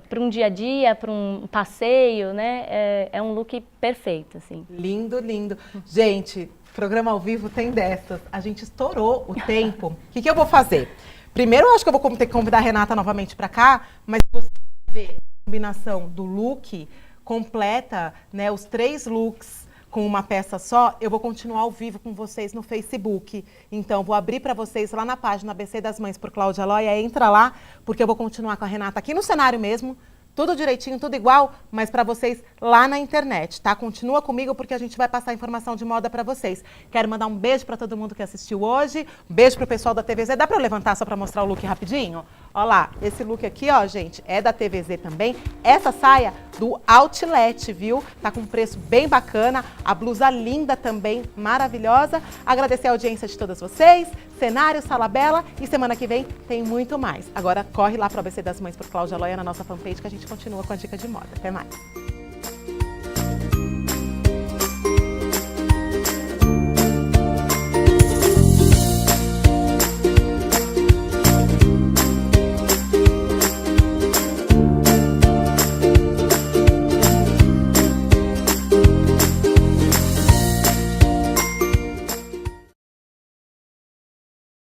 para um dia a dia, para um passeio, né? É um look perfeito, assim. Lindo, lindo. Gente, programa ao vivo tem dessas. A gente estourou o tempo. O que eu vou fazer? Primeiro, eu acho que eu vou ter que convidar a Renata novamente para cá, mas você ver a combinação do look completa, né? Os 3 looks com uma peça só, eu vou continuar ao vivo com vocês no Facebook. Então, vou abrir para vocês lá na página ABC das Mães por Cláudia Loia. Entra lá, porque eu vou continuar com a Renata aqui no cenário mesmo. Tudo direitinho, tudo igual, mas para vocês lá na internet, tá? Continua comigo porque a gente vai passar informação de moda para vocês. Quero mandar um beijo para todo mundo que assistiu hoje. Um beijo pro pessoal da TVZ. Dá para eu levantar só para mostrar o look rapidinho? Ó lá, esse look aqui, ó, gente, é da TVZ também. Essa saia do Outlet, viu? Tá com um preço bem bacana. A blusa linda também, maravilhosa. Agradecer a audiência de todas vocês. Cenário, Sala Bela. E semana que vem tem muito mais. Agora corre lá pro ABC das Mães por Cláudia Loia na nossa fanpage que a gente continua com a dica de moda. Até mais.